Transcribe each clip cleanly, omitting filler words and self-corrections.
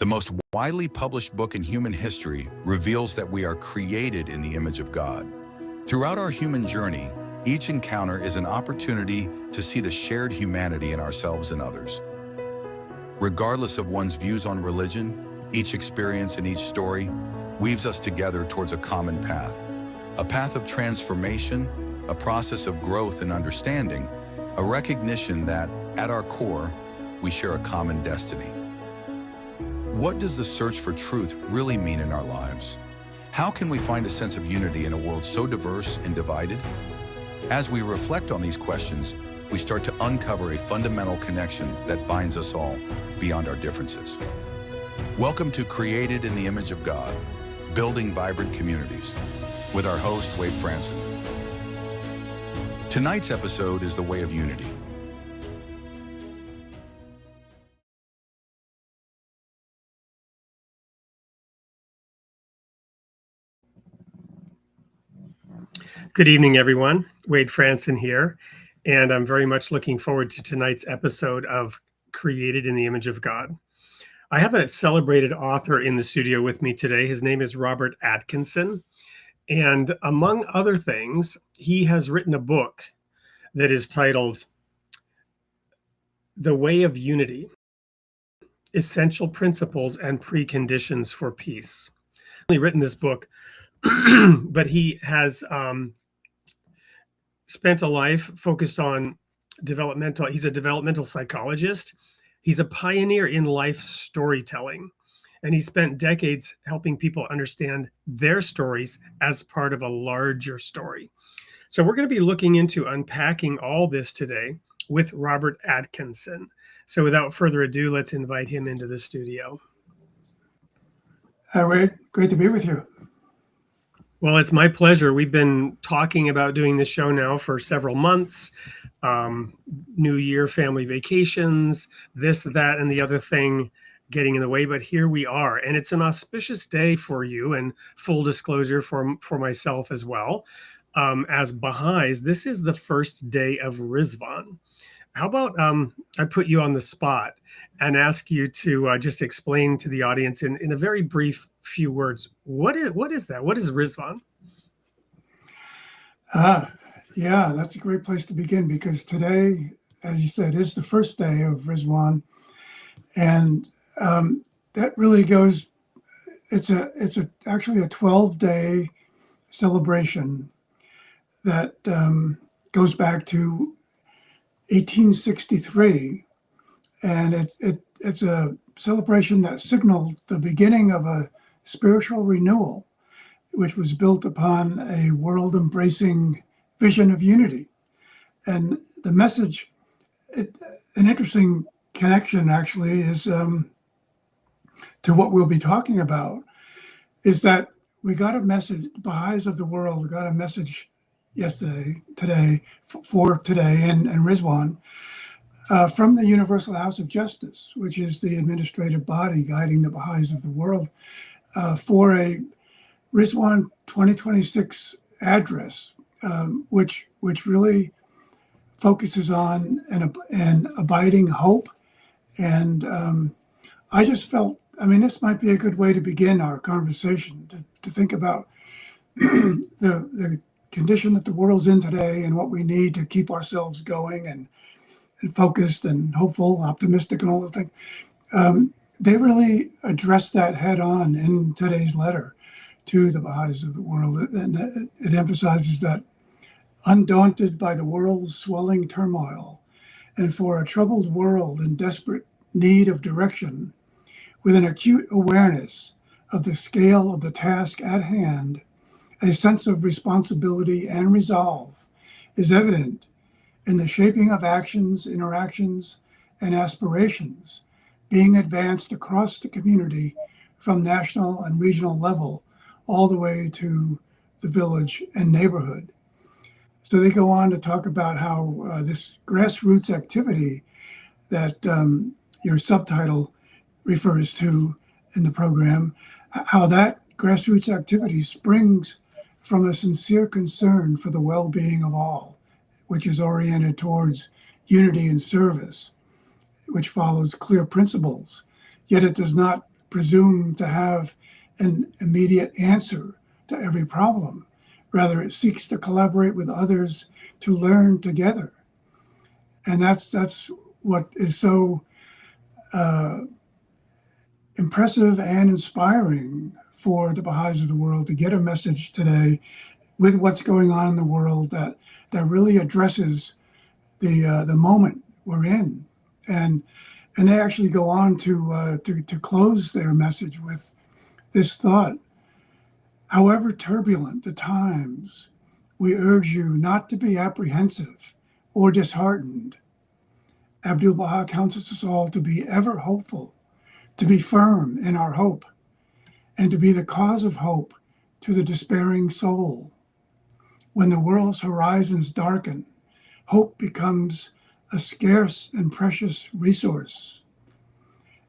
The most widely published book in human history reveals that we are created in the image of God. Throughout our human journey, each encounter is an opportunity to see the shared humanity in ourselves and others. Regardless of one's views on religion, each experience and each story weaves us together towards a common path. A path of transformation, a process of growth and understanding, a recognition that, at our core, we share a common destiny. What does the search for truth really mean in our lives? How can we find a sense of unity in a world so diverse and divided? As we reflect on these questions, we start to uncover a fundamental connection that binds us all beyond our differences. Welcome to Created in the Image of God, Building Vibrant Communities, with our host, Wade Franson. Tonight's episode is The Way of Unity. Good evening, everyone. Wade Franson here, and I'm very much looking forward to tonight's episode of Created in the Image of God. I have a celebrated author in the studio with me today. His name is Robert Atkinson, and among other things, he has written a book that is titled The Way of Unity: Essential Principles and Preconditions for Peace. He's written this book, but he has spent a life focused on developmental. He's a developmental psychologist. He's a pioneer in life storytelling, and he spent decades helping people understand their stories as part of a larger story. So we're going to be looking into unpacking all this today with Robert Atkinson. So without further ado, let's invite him into the studio. Hi, Wade. Great to be with you. Well, it's my pleasure. We've been talking about doing this show now for several months. New Year, family vacations, this, that, and the other thing getting in the way. But here we are. And it's an auspicious day for you, and full disclosure for myself as well. As Baha'is, this is the first day of Rizvan. How about I put you on the spot and ask you to just explain to the audience in a very brief few words, what is that? What is Rizvan? Yeah, that's a great place to begin, because today, as you said, is the first day of Rizwan, and that really goes. It's actually a 12-day celebration that goes back to 1863, and it's a celebration that signaled the beginning of a spiritual renewal, which was built upon a world-embracing vision of unity. And the message, an interesting connection actually is to what we'll be talking about, is that we got a message, Baha'is of the world got a message today, and Rizwan, from the Universal House of Justice, which is the administrative body guiding the Baha'is of the world, for a Rizwan 2026 address, which really focuses on an abiding hope. And I just felt, this might be a good way to begin our conversation, to think about the condition that the world's in today and what we need to keep ourselves going and focused and hopeful, optimistic, and all the things. They really address that head on in today's letter to the Baha'is of the world. And it emphasizes that, undaunted by the world's swelling turmoil, and for a troubled world in desperate need of direction, with an acute awareness of the scale of the task at hand, a sense of responsibility and resolve is evident in the shaping of actions, interactions, and aspirations being advanced across the community from national and regional level all the way to the village and neighborhood. So they go on to talk about how this grassroots activity that your subtitle refers to in the program, how that grassroots activity springs from a sincere concern for the well-being of all, which is oriented towards unity and service, which follows clear principles, yet it does not presume to have an immediate answer to every problem. Rather, it seeks to collaborate with others to learn together. And that's what is so impressive and inspiring for the Baha'is of the world, to get a message today with what's going on in the world that really addresses the moment we're in. And they actually go on to close their message with this thought: however turbulent the times, we urge you not to be apprehensive or disheartened. Abdu'l-Baha counsels us all to be ever hopeful, to be firm in our hope, and to be the cause of hope to the despairing soul. When the world's horizons darken, hope becomes a scarce and precious resource.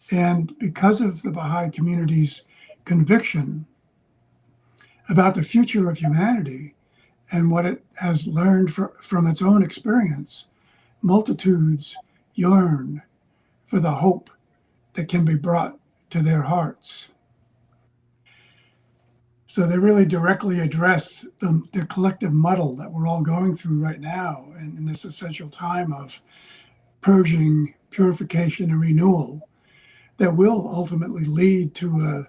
And because of the Baha'i community's conviction about the future of humanity and what it has learned from its own experience, multitudes yearn for the hope that can be brought to their hearts. So they really directly address the collective muddle that we're all going through right now in this essential time of purging, purification, and renewal that will ultimately lead to a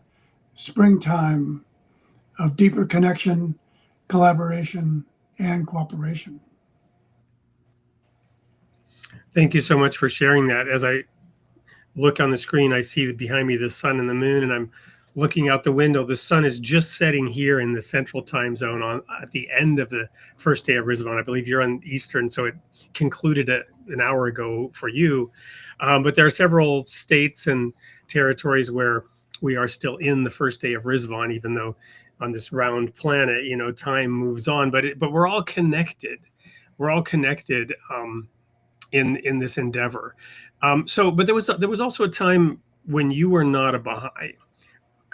springtime of deeper connection, collaboration, and cooperation. Thank you so much for sharing that. As I look on the screen, I see behind me the sun and the moon, and I'm looking out the window. The sun is just setting here in the central time zone at the end of the first day of Rizwan. I believe you're on Eastern, so it concluded an hour ago for you. But there are several states and territories where we are still in the first day of Rizwan, even though on this round planet, time moves on. But we're all connected. We're all connected in this endeavor. But there was also a time when you were not a Baha'i.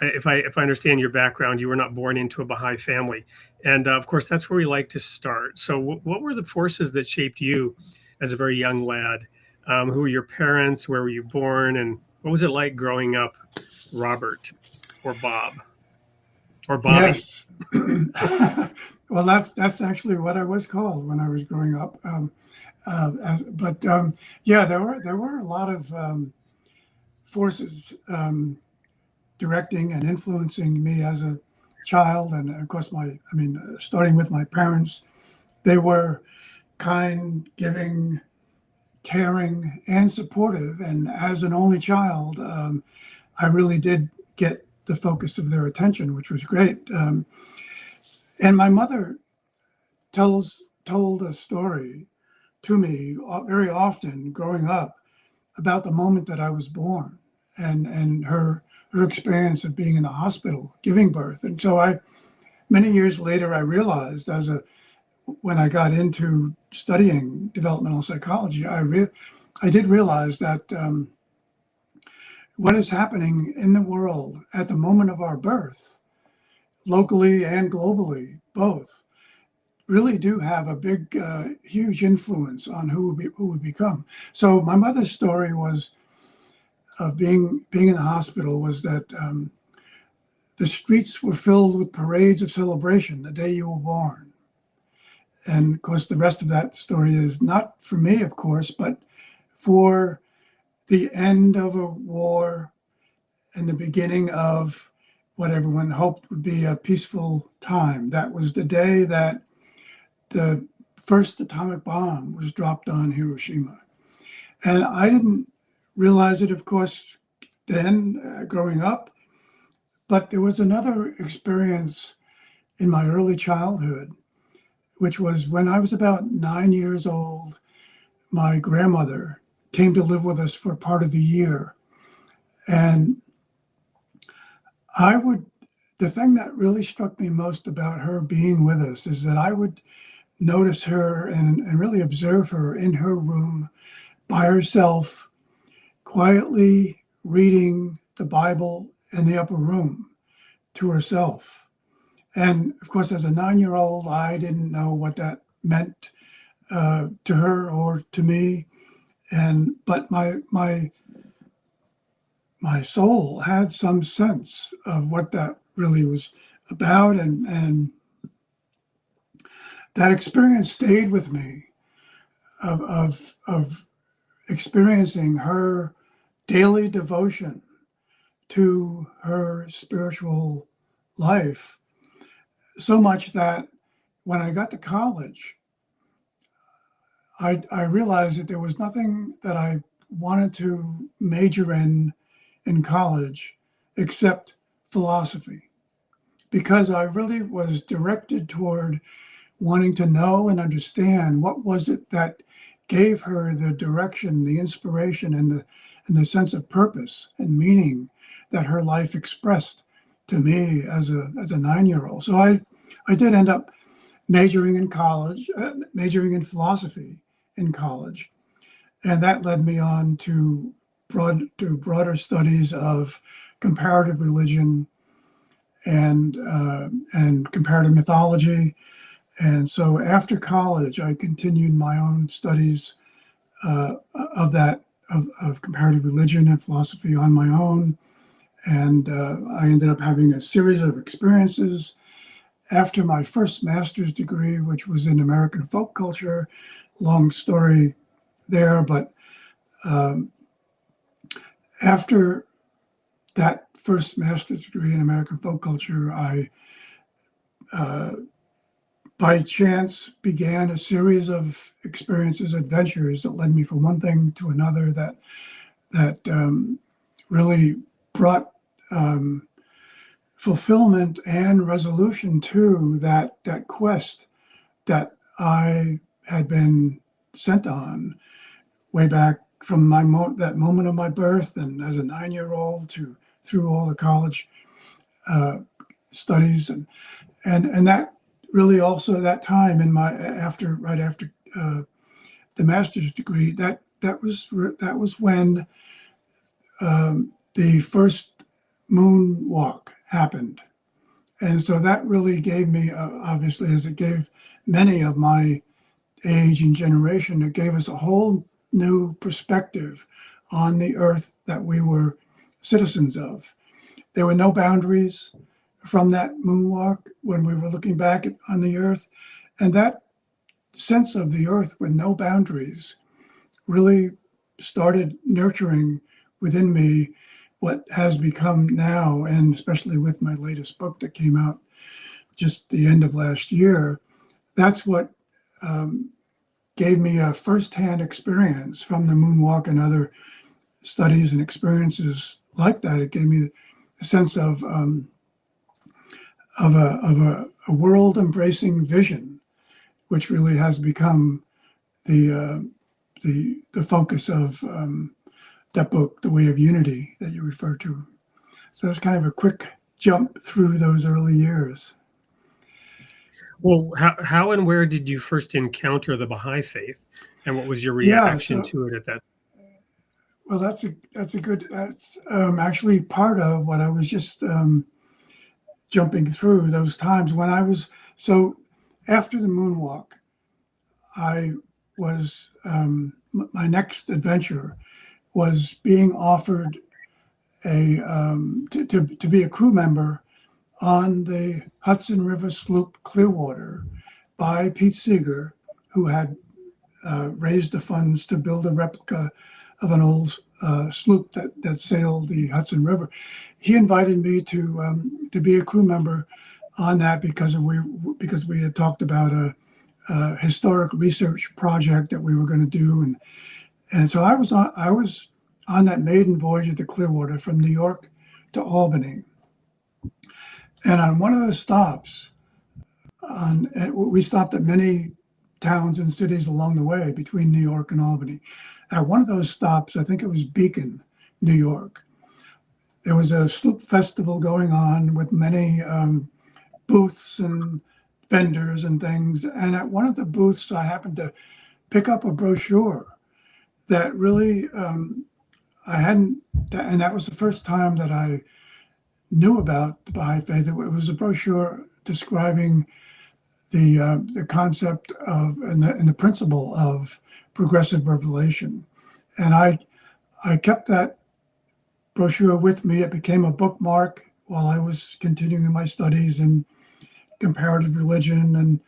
If I understand your background, you were not born into a Baha'i family. And of course, that's where we like to start. So what were the forces that shaped you as a very young lad? Who were your parents? Where were you born? And what was it like growing up, Robert or Bob or Bobby? Yes. Well, that's actually what I was called when I was growing up. Yeah, there were a lot of forces directing and influencing me as a child, and of course, starting with my parents, they were kind, giving, caring, and supportive. And as an only child, I really did get the focus of their attention, which was great. And my mother told a story to me very often growing up about the moment that I was born and her experience of being in the hospital giving birth. And so many years later, I realized when I got into studying developmental psychology, I did realize that what is happening in the world at the moment of our birth, locally and globally, both, really do have a big, huge influence on who we become. So my mother's story was of being in the hospital was that the streets were filled with parades of celebration the day you were born. And of course, the rest of that story is not for me, of course, but for the end of a war and the beginning of what everyone hoped would be a peaceful time. That was the day that the first atomic bomb was dropped on Hiroshima. And I didn't realize it, of course, then growing up, but there was another experience in my early childhood, which was when I was about 9 years old. My grandmother came to live with us for part of the year. And the thing that really struck me most about her being with us is that I would notice her and really observe her in her room by herself, quietly reading the Bible in the upper room to herself. And of course, as a 9-year-old, I didn't know what that meant to her or to me. But my my soul had some sense of what that really was about, and that experience stayed with me of experiencing her daily devotion to her spiritual life, so much that when I got to college, I realized that there was nothing that I wanted to major in college except philosophy, because I really was directed toward wanting to know and understand what was it that gave her the direction, the inspiration, and the sense of purpose and meaning that her life expressed to me as a 9-year-old. So I did end up majoring in college, majoring in philosophy in college, and that led me on to broader studies of comparative religion and comparative mythology. And so after college, I continued my own studies of comparative religion and philosophy on my own. And I ended up having a series of experiences after my first master's degree, which was in American folk culture. Long story there, but after that first master's degree in American folk culture, I by chance began a series of experiences, adventures that led me from one thing to another that really brought fulfillment and resolution to that quest that I had been sent on way back from that moment of my birth and as a 9-year-old to through all the college studies and that really also that time in my right after the master's degree that was when the first moonwalk happened. And so that really gave me, obviously, as it gave many of my age and generation, it gave us a whole new perspective on the earth that we were citizens of. There were no boundaries from that moonwalk when we were looking back on the earth. And that sense of the earth with no boundaries really started nurturing within me what has become now, and especially with my latest book that came out just the end of last year, that's what gave me a firsthand experience from the moonwalk and other studies and experiences like that. It gave me a sense of a world embracing vision, which really has become the focus of that book, The Way of Unity, that you refer to. So that's kind of a quick jump through those early years. Well, how and where did you first encounter the Baha'i faith, and what was your reaction to it at that? Well, that's actually part of what I was just jumping through those times when I was so after the moonwalk. I was my next adventure was being offered to be a crew member on the Hudson River sloop Clearwater by Pete Seeger, who had raised the funds to build a replica of an old sloop that sailed the Hudson River. He invited me to be a crew member on that because we had talked about a historic research project that we were going to do, and so I was on that maiden voyage of the Clearwater from New York to Albany. And on one of the stops, we stopped at many towns and cities along the way between New York and Albany. At one of those stops, I think it was Beacon, New York, there was a sloop festival going on with many booths and vendors and things. And at one of the booths, I happened to pick up a brochure that really I hadn't, and that was the first time that I knew about the Baha'i faith. It was a brochure describing the concept of and the principle of progressive revelation, and I kept that brochure with me. It became a bookmark while I was continuing my studies in comparative religion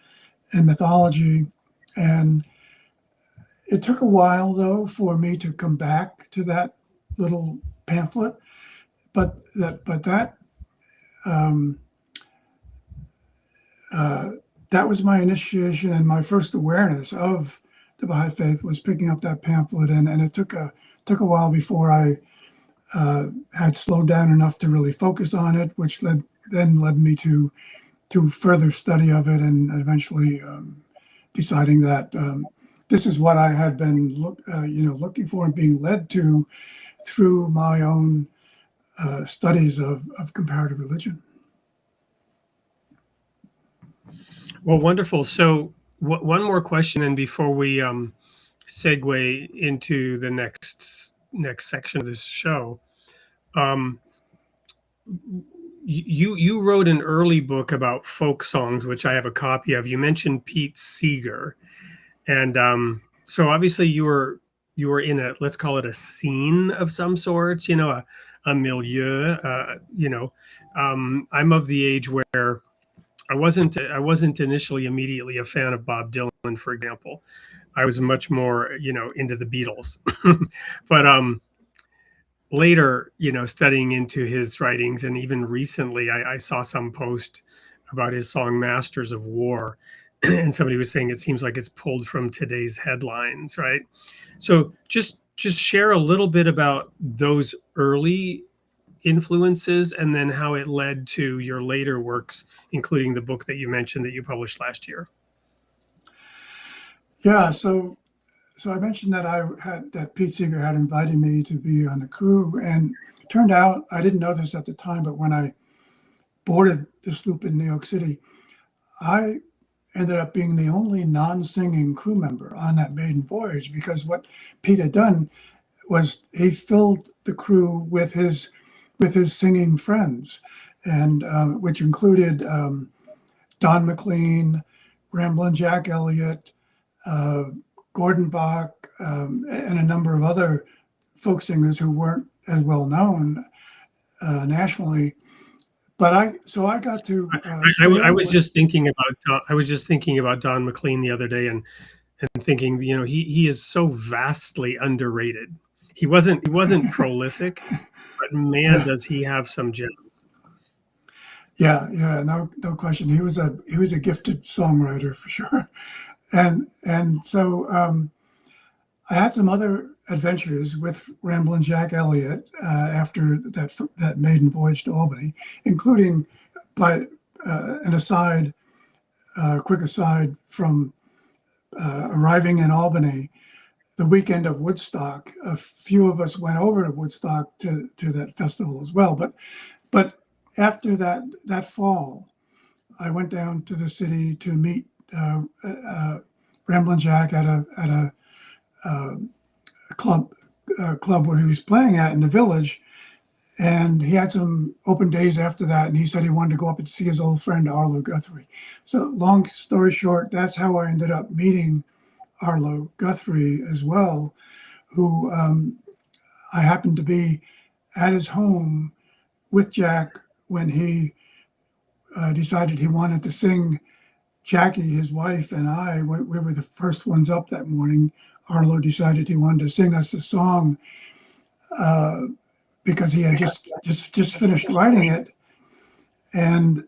and mythology. And it took a while, though, for me to come back to that little pamphlet. But that was my initiation, and my first awareness of the Baha'i faith was picking up that pamphlet. And it took a while before I had slowed down enough to really focus on it, which led me to further study of it, and eventually deciding that this is what I had been looking for and being led to through my own studies of comparative religion. Well, wonderful. So one more question, and before we segue into the next section of this show, you wrote an early book about folk songs, which I have a copy of. You mentioned Pete Seeger, and so obviously you were in a, let's call it a scene of some sorts, a milieu. I'm of the age where I wasn't initially immediately a fan of Bob Dylan, for example. I was much more, into the Beatles. But later, studying into his writings, and even recently, I saw some post about his song Masters of War. And somebody was saying it seems like it's pulled from today's headlines, right? So just share a little bit about those early influences, and then how it led to your later works, including the book that you mentioned that you published last year. Yeah, so I mentioned that Pete Seeger had invited me to be on the crew, and it turned out, I didn't know this at the time, but when I boarded the sloop in New York City, I ended up being the only non-singing crew member on that maiden voyage, because what Pete had done was he filled the crew with his singing friends, and which included Don McLean, Ramblin' Jack Elliott, Gordon Bach, and a number of other folk singers who weren't as well known nationally. But I got to. I was just thinking about Don McLean the other day, and thinking, he is so vastly underrated. He wasn't prolific, but man, does he have some gems. Yeah, no question. He was a gifted songwriter for sure, and so I had some other adventures with Ramblin' Jack Elliott after that maiden voyage to Albany, including by an quick aside from arriving in Albany the weekend of Woodstock. A few of us went over to Woodstock to that festival as well. But after that fall, I went down to the city to meet Ramblin' Jack at a club where he was playing at in the Village, and he had some open days after that, and he said he wanted to go up and see his old friend Arlo Guthrie. So long story short, that's how I ended up meeting Arlo Guthrie as well, who I happened to be at his home with Jack when he decided he wanted to sing. Jackie, his wife, and I, we were the first ones up that morning. Arlo decided he wanted to sing us a song because he had just finished writing it, and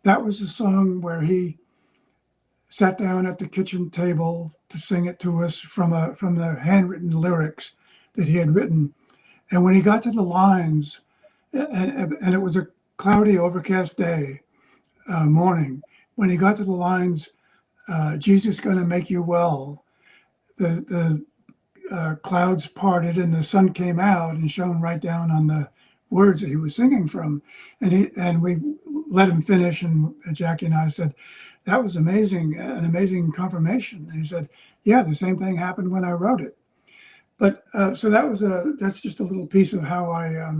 that was a song where he sat down at the kitchen table to sing it to us from the handwritten lyrics that he had written. And when he got to the lines, and it was a cloudy, overcast day, morning, when he got to the lines, Jesus gonna make you well, the clouds parted and the sun came out and shone right down on the words that he was singing from. And we let him finish, and Jackie and I said, that was amazing, an amazing confirmation. And he said, yeah, the same thing happened when I wrote it. But so that's just a little piece of how I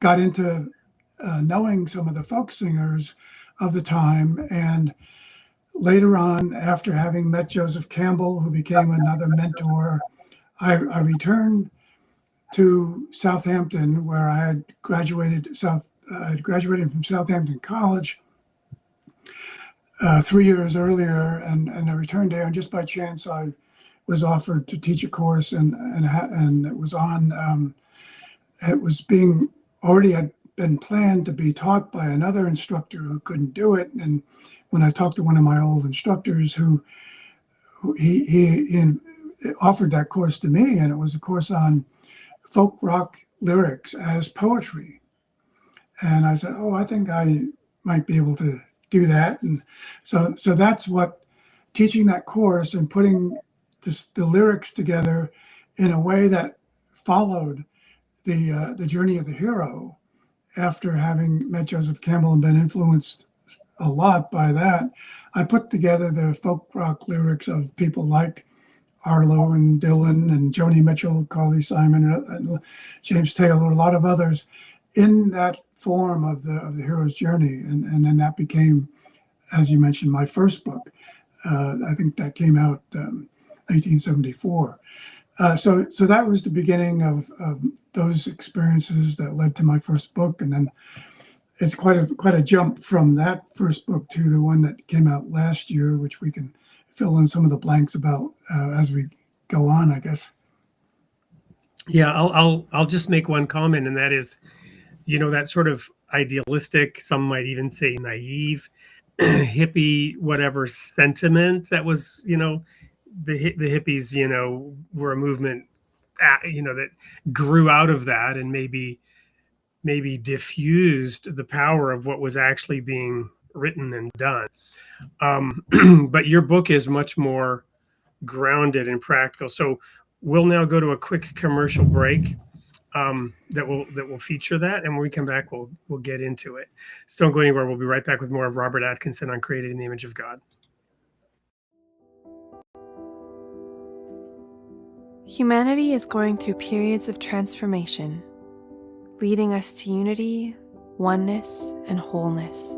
got into knowing some of the folk singers of the time. And later on, after having met Joseph Campbell, who became another mentor, I returned to Southampton, where I had graduated from Southampton College 3 years earlier, and I returned there. And just by chance, I was offered to teach a course, and it was on. It was being already had been planned to be taught by another instructor who couldn't do it. And when I talked to one of my old instructors, who he offered that course to me, and it was a course on folk rock lyrics as poetry. And I said, "Oh, I think I might be able to do that." And so that's what teaching that course and putting the lyrics together in a way that followed the journey of the hero. After having met Joseph Campbell and been influenced a lot by that, I put together the folk rock lyrics of people like Arlo and Dylan and Joni Mitchell, Carly Simon, and James Taylor, a lot of others, in that form of the hero's journey. And then that became, as you mentioned, my first book. I think that came out 1874. So that was the beginning of those experiences that led to my first book. And then it's quite a jump from that first book to the one that came out last year, which we can fill in some of the blanks about as we go on, I guess. Yeah, I'll just make one comment, and that is, that sort of idealistic, some might even say naive, hippie, whatever sentiment that was, the hippies, were a movement, that grew out of that and maybe diffused the power of what was actually being written and done. But your book is much more grounded and practical. So we'll now go to a quick commercial break that will feature that, and when we come back, we'll get into it. So don't go anywhere. We'll be right back with more of Robert Atkinson on Created in the Image of God. Humanity is going through periods of transformation, leading us to unity, oneness, and wholeness.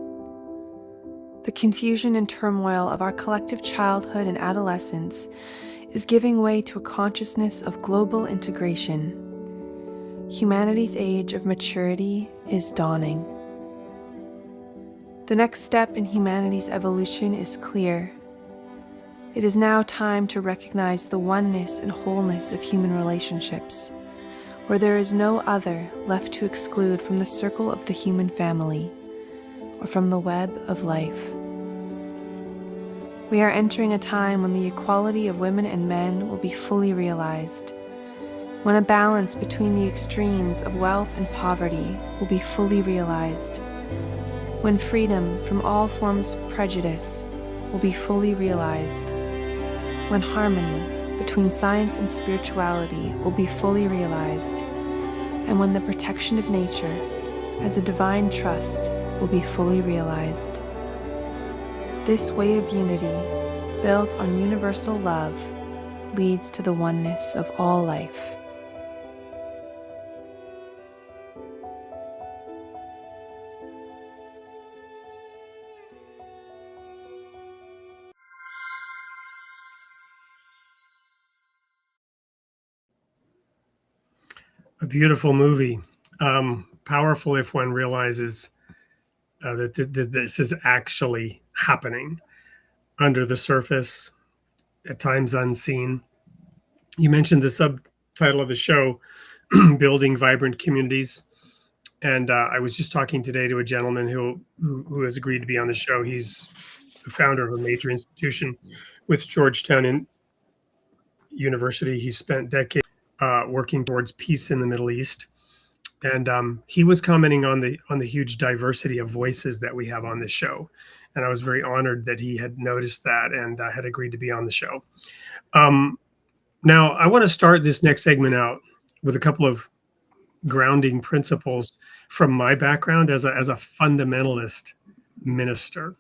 The confusion and turmoil of our collective childhood and adolescence is giving way to a consciousness of global integration. Humanity's age of maturity is dawning. The next step in humanity's evolution is clear. It is now time to recognize the oneness and wholeness of human relationships, where there is no other left to exclude from the circle of the human family or from the web of life. We are entering a time when the equality of women and men will be fully realized, when a balance between the extremes of wealth and poverty will be fully realized, when freedom from all forms of prejudice will be fully realized, when harmony between science and spirituality will be fully realized, and when the protection of nature as a divine trust will be fully realized. This way of unity, built on universal love, leads to the oneness of all life. A beautiful movie, powerful if one realizes that this is actually happening under the surface, at times unseen. You mentioned the subtitle of the show, Building Vibrant Communities. And I was just talking today to a gentleman who has agreed to be on the show. He's the founder of a major institution with Georgetown University. He spent decades working towards peace in the Middle East. And he was commenting on the huge diversity of voices that we have on this show. And I was very honored that he had noticed that and had agreed to be on the show. Now, I want to start this next segment out with a couple of grounding principles from my background as a fundamentalist minister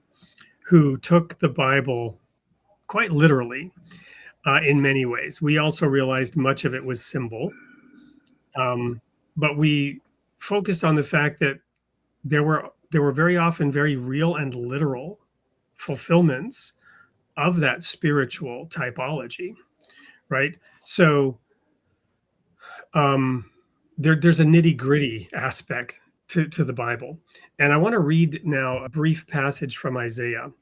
who took the Bible quite literally in many ways. We also realized much of it was symbol. But we focused on the fact that there were very often very real and literal fulfillments of that spiritual typology, right? So there's a nitty-gritty aspect to the Bible. And I want to read now a brief passage from Isaiah.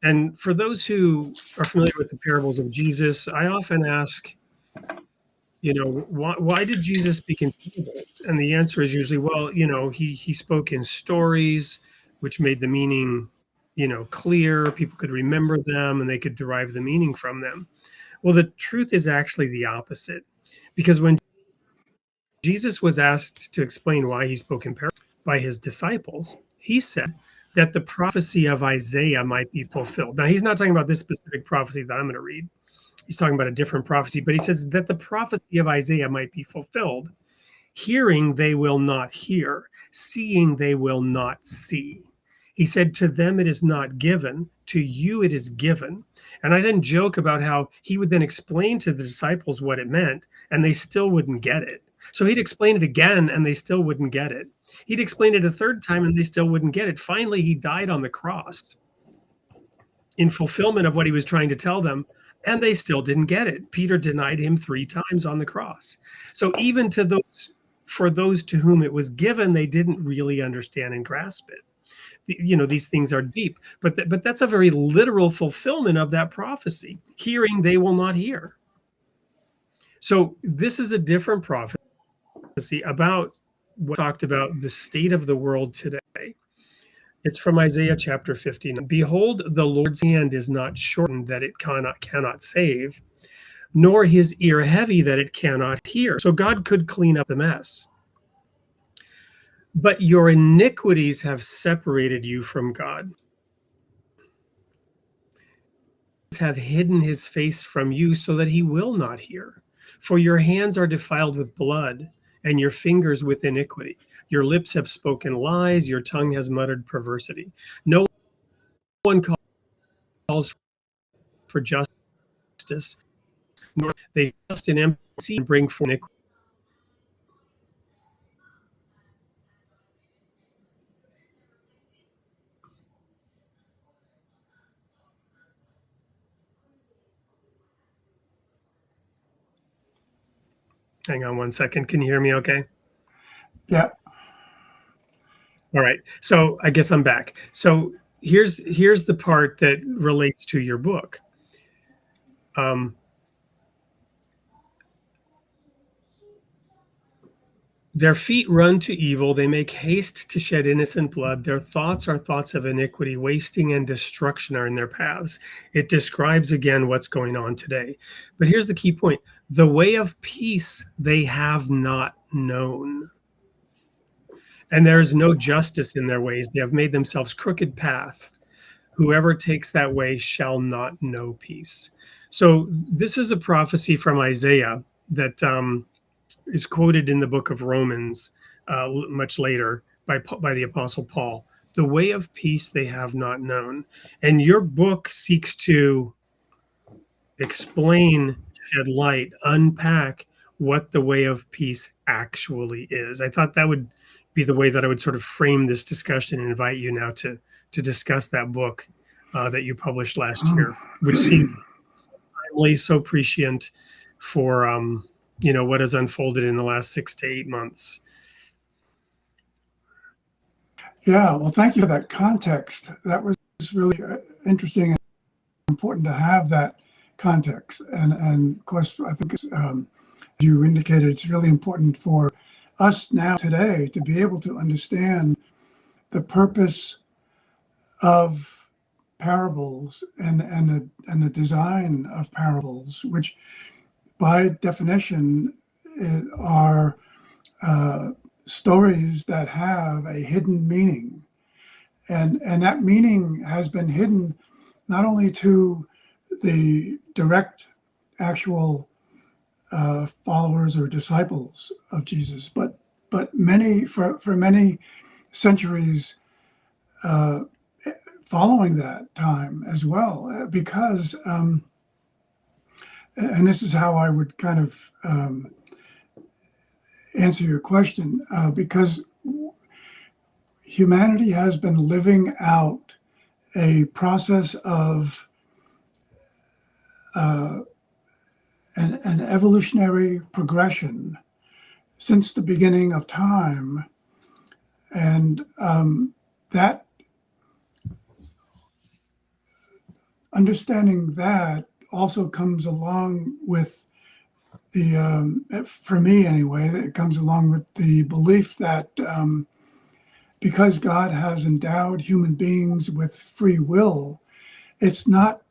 And for those who are familiar with the parables of Jesus, I often ask, why did Jesus speak in parables? And the answer is usually, well, he spoke in stories, which made the meaning, clear. People could remember them and they could derive the meaning from them. Well, the truth is actually the opposite, because when Jesus was asked to explain why he spoke in parables by his disciples, he said that the prophecy of Isaiah might be fulfilled. Now, he's not talking about this specific prophecy that I'm going to read. He's talking about a different prophecy, but he says that the prophecy of Isaiah might be fulfilled. Hearing, they will not hear. Seeing, they will not see. He said, to them it is not given. To you it is given. And I then joke about how he would then explain to the disciples what it meant, and they still wouldn't get it. So he'd explain it again, and they still wouldn't get it. He'd explain it a third time, and they still wouldn't get it. Finally, he died on the cross in fulfillment of what he was trying to tell them, and they still didn't get it. Peter denied him 3 times on the cross. So even for those to whom it was given, they didn't really understand and grasp it. These things are deep, but that's a very literal fulfillment of that prophecy. Hearing, they will not hear. So this is a different prophecy about what talked about the state of the world today. It's from Isaiah chapter 15. Behold, the Lord's hand is not shortened that it cannot save, nor his ear heavy that it cannot hear. So God could clean up the mess. But your iniquities have separated you from God, have hidden his face from you so that he will not hear. For your hands are defiled with blood, and your fingers with iniquity. Your lips have spoken lies, your tongue has muttered perversity. No one calls for justice, nor they just in empty and bring forth iniquity. Hang on one second. Can you hear me okay? Yeah. All right. So I guess I'm back. So here's the part that relates to your book. Their feet run to evil. They make haste to shed innocent blood. Their thoughts are thoughts of iniquity. Wasting and destruction are in their paths. It describes again what's going on today. But here's the key point. The way of peace they have not known. And there is no justice in their ways. They have made themselves crooked paths. Whoever takes that way shall not know peace. So this is a prophecy from Isaiah that is quoted in the book of Romans much later by the Apostle Paul. The way of peace they have not known. And your book seeks to explain, shed light, unpack what the way of peace actually is. I thought that would be the way that I would sort of frame this discussion and invite you now to discuss that book that you published last year, which seems so timely, so prescient for what has unfolded in the last 6 to 8 months. Yeah, well, thank you for that context. That was really interesting and important to have that context. And of course, I think as you indicated, it's really important for us now today to be able to understand the purpose of parables and the design of parables, which by definition are stories that have a hidden meaning. And that meaning has been hidden not only to the direct actual followers or disciples of Jesus, but many for many centuries following that time as well, because and this is how I would kind of answer your question, because humanity has been living out a process of an evolutionary progression since the beginning of time. And that understanding that also comes along with the, for me anyway, it comes along with the belief that because God has endowed human beings with free will, it's not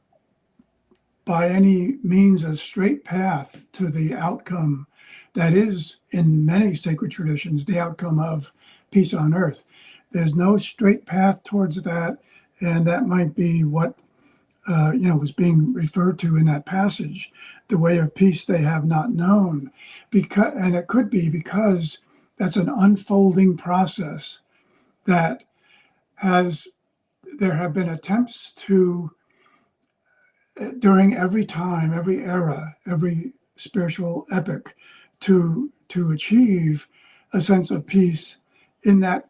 by any means a straight path to the outcome that is, in many sacred traditions, the outcome of peace on earth. There's no straight path towards that, and that might be what was being referred to in that passage, the way of peace they have not known. And it could be because that's an unfolding process that there have been attempts to, during every time, every era, every spiritual epoch, to achieve a sense of peace in that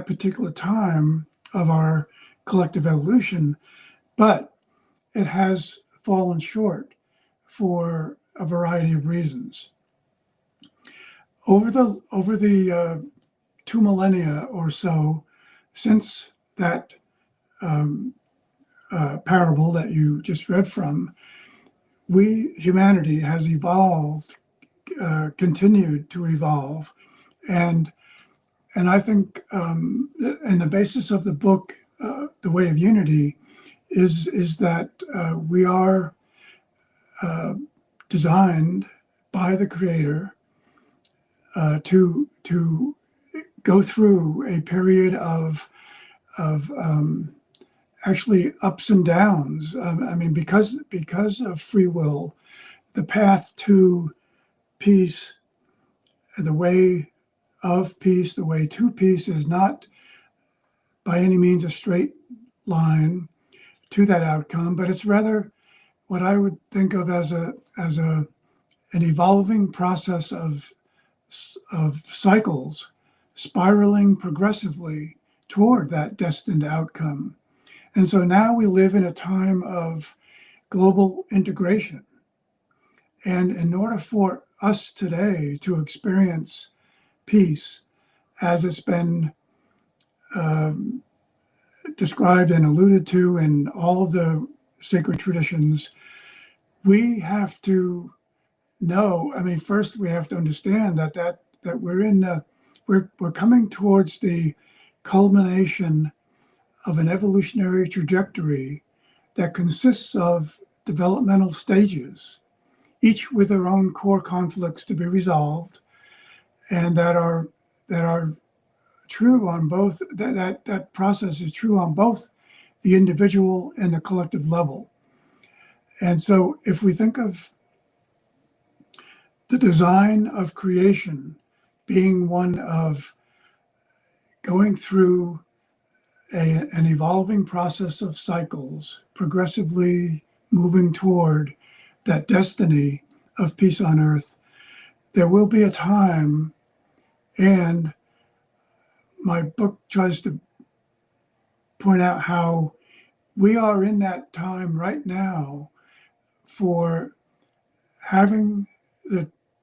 particular time of our collective evolution, but it has fallen short for a variety of reasons. Over the 2 millennia or so since that parable that you just read from, humanity has evolved, continued to evolve, and I think, and the basis of the book, The Way of Unity, is that we are designed by the Creator to go through a period of actually ups and downs. Because of free will, the path to peace, the way of peace, the way to peace is not by any means a straight line to that outcome, but it's rather what I would think of as an evolving process of cycles spiraling progressively toward that destined outcome. And so now we live in a time of global integration. And in order for us today to experience peace as it's been described and alluded to in all of the sacred traditions, we have to know, first we have to understand that we're coming towards the culmination of an evolutionary trajectory that consists of developmental stages, each with their own core conflicts to be resolved, and that are true on both, that process is true on both the individual and the collective level. And so if we think of the design of creation being one of going through an evolving process of cycles, progressively moving toward that destiny of peace on earth, there will be a time, and my book tries to point out how we are in that time right now for having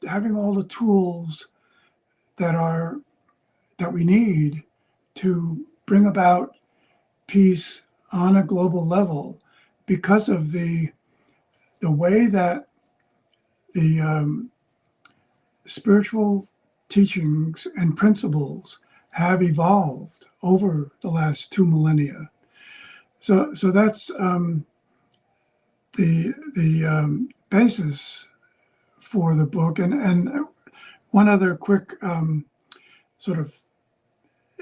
all the tools that we need to bring about peace on a global level, because of the way that the spiritual teachings and principles have evolved over the last 2 millennia. So that's the basis for the book. And one other quick sort of,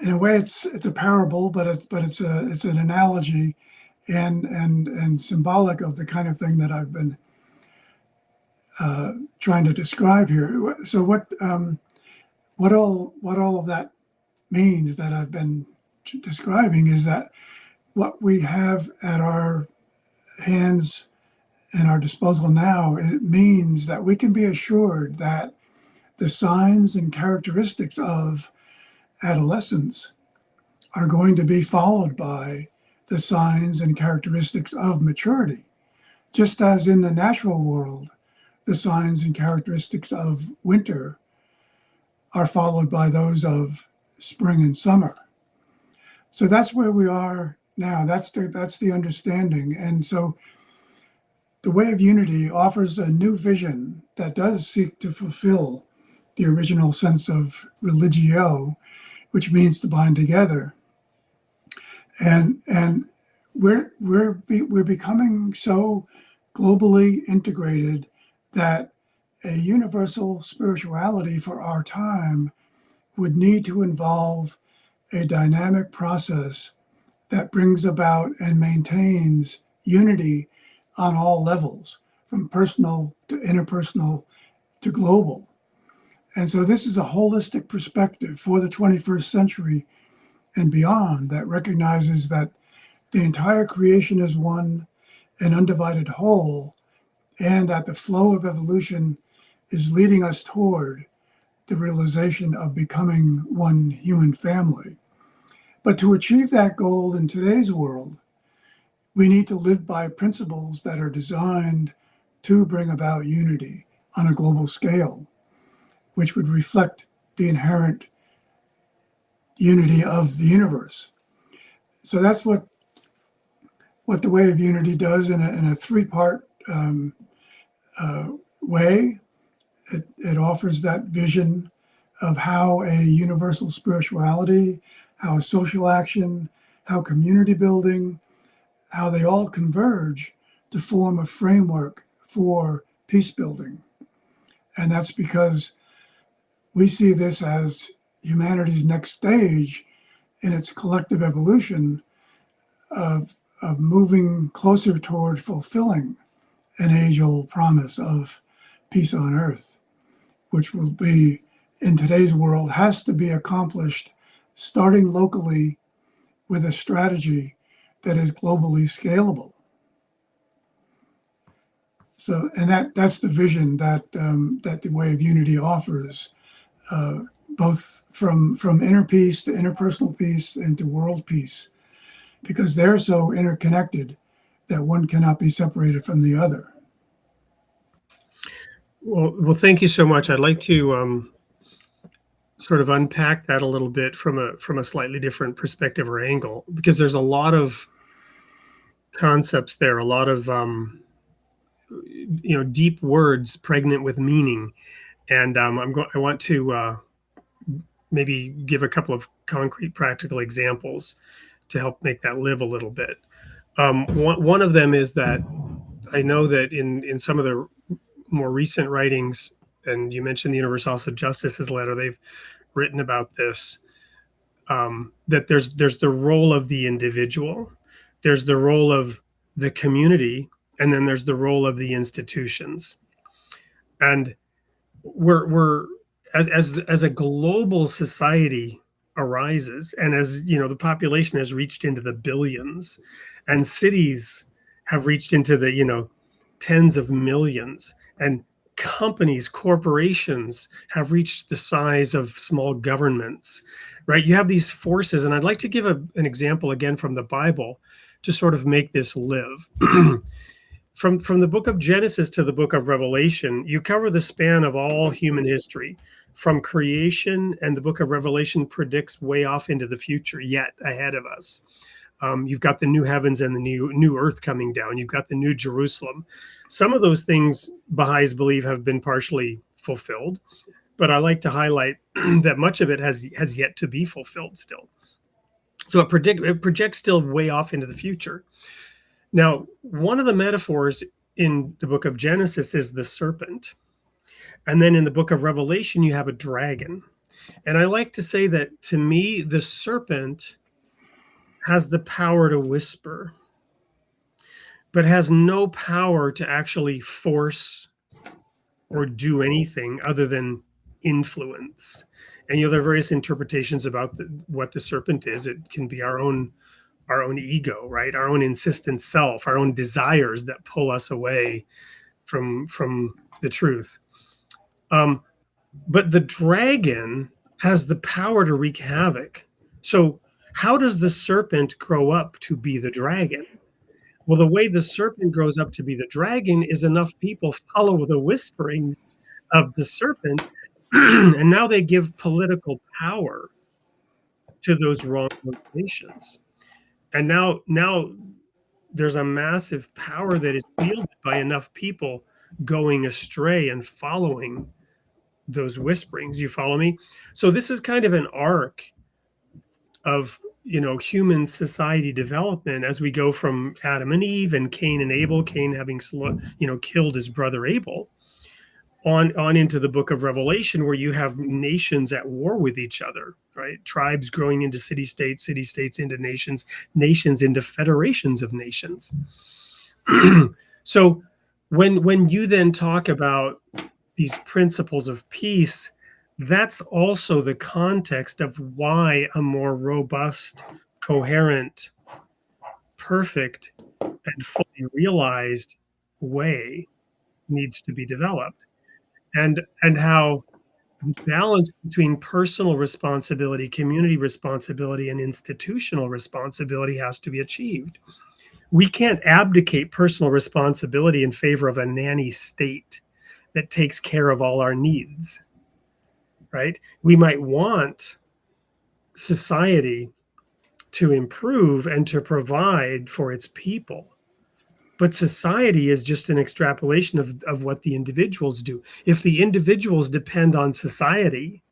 in a way, it's a parable, but it's an analogy and symbolic of the kind of thing that I've been trying to describe here. So what all of that means that I've been describing is that what we have at our hands and our disposal now, it means that we can be assured that the signs and characteristics of adolescence are going to be followed by the signs and characteristics of maturity, just as in the natural world, the signs and characteristics of winter are followed by those of spring and summer. So that's where we are now. That's the understanding. And so the way of unity offers a new vision that does seek to fulfill the original sense of religio, which means to bind together. And we're becoming so globally integrated that a universal spirituality for our time would need to involve a dynamic process that brings about and maintains unity on all levels, from personal to interpersonal to global. And so this is a holistic perspective for the 21st century and beyond that recognizes that the entire creation is one and undivided whole, and that the flow of evolution is leading us toward the realization of becoming one human family. But to achieve that goal in today's world, we need to live by principles that are designed to bring about unity on a global scale, which would reflect the inherent unity of the universe. So that's what the way of unity does in a three-part way. It offers that vision of how a universal spirituality, how social action, how community building, how they all converge to form a framework for peace building. And that's because we see this as humanity's next stage in its collective evolution of moving closer toward fulfilling an age-old promise of peace on earth, which will be, in today's world, has to be accomplished starting locally with a strategy that is globally scalable. So, and that's the vision that the way of unity offers, both from inner peace to interpersonal peace and to world peace, because they're so interconnected that one cannot be separated from the other. Well, thank you so much. I'd like to sort of unpack that a little bit from a slightly different perspective or angle, because there's a lot of concepts there, a lot of deep words pregnant with meaning, and I want to maybe give a couple of concrete, practical examples to help make that live a little bit. One of them is that I know that in some of the more recent writings, and you mentioned the Universalis of Justice's letter, they've written about this, that there's the role of the individual, there's the role of the community, and then there's the role of the institutions. And we're as a global society arises, and as the population has reached into the billions, and cities have reached into the tens of millions, and companies, corporations have reached the size of small governments, right? You have these forces, and I'd like to give an example again from the Bible to sort of make this live. From the book of Genesis to the book of Revelation, you cover the span of all human history, from creation, and the book of Revelation predicts way off into the future, yet ahead of us. You've got the new heavens and the new earth coming down. You've got the new Jerusalem. Some of those things Baha'is believe have been partially fulfilled, but I like to highlight that much of it has yet to be fulfilled still. So it projects still way off into the future. Now, one of the metaphors in the book of Genesis is the serpent. And then in the book of Revelation, you have a dragon. And I like to say that, to me, the serpent has the power to whisper, but has no power to actually force or do anything other than influence. And there are various interpretations about what the serpent is. It can be our own ego, right? Our own insistent self, our own desires that pull us away from the truth. But the dragon has the power to wreak havoc. So how does the serpent grow up to be the dragon? Well, the way the serpent grows up to be the dragon is enough people follow the whisperings of the serpent And now they give political power to those wrong motivations. And now there's a massive power that is wielded by enough people going astray and following those whisperings. You follow me? So this is kind of an arc of, human society development as we go from Adam and Eve and Cain and Abel, Cain having killed his brother Abel, on into the book of Revelation, where you have nations at war with each other, right? Tribes growing into city-states, city-states into nations, nations into federations of nations. So when you then talk about these principles of peace, that's also the context of why a more robust, coherent, perfect, and fully realized way needs to be developed. And how balance between personal responsibility, community responsibility, and institutional responsibility has to be achieved. We can't abdicate personal responsibility in favor of a nanny state that takes care of all our needs, right? We might want society to improve and to provide for its people, but society is just an extrapolation of what the individuals do. If the individuals depend on society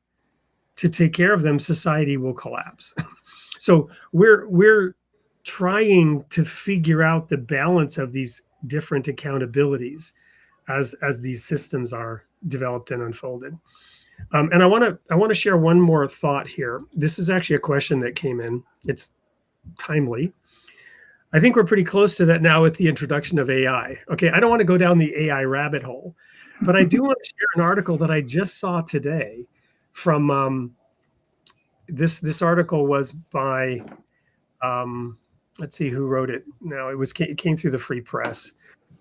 to take care of them, society will collapse. So we're trying to figure out the balance of these different accountabilities as these systems are developed and unfolded. And I want to share one more thought here. This is actually a question that came in. It's timely. I think we're pretty close to that now with the introduction of AI. Okay, I don't want to go down the AI rabbit hole, but I do want to share an article that I just saw today from this article was by let's see who wrote it. No, it came through the Free Press.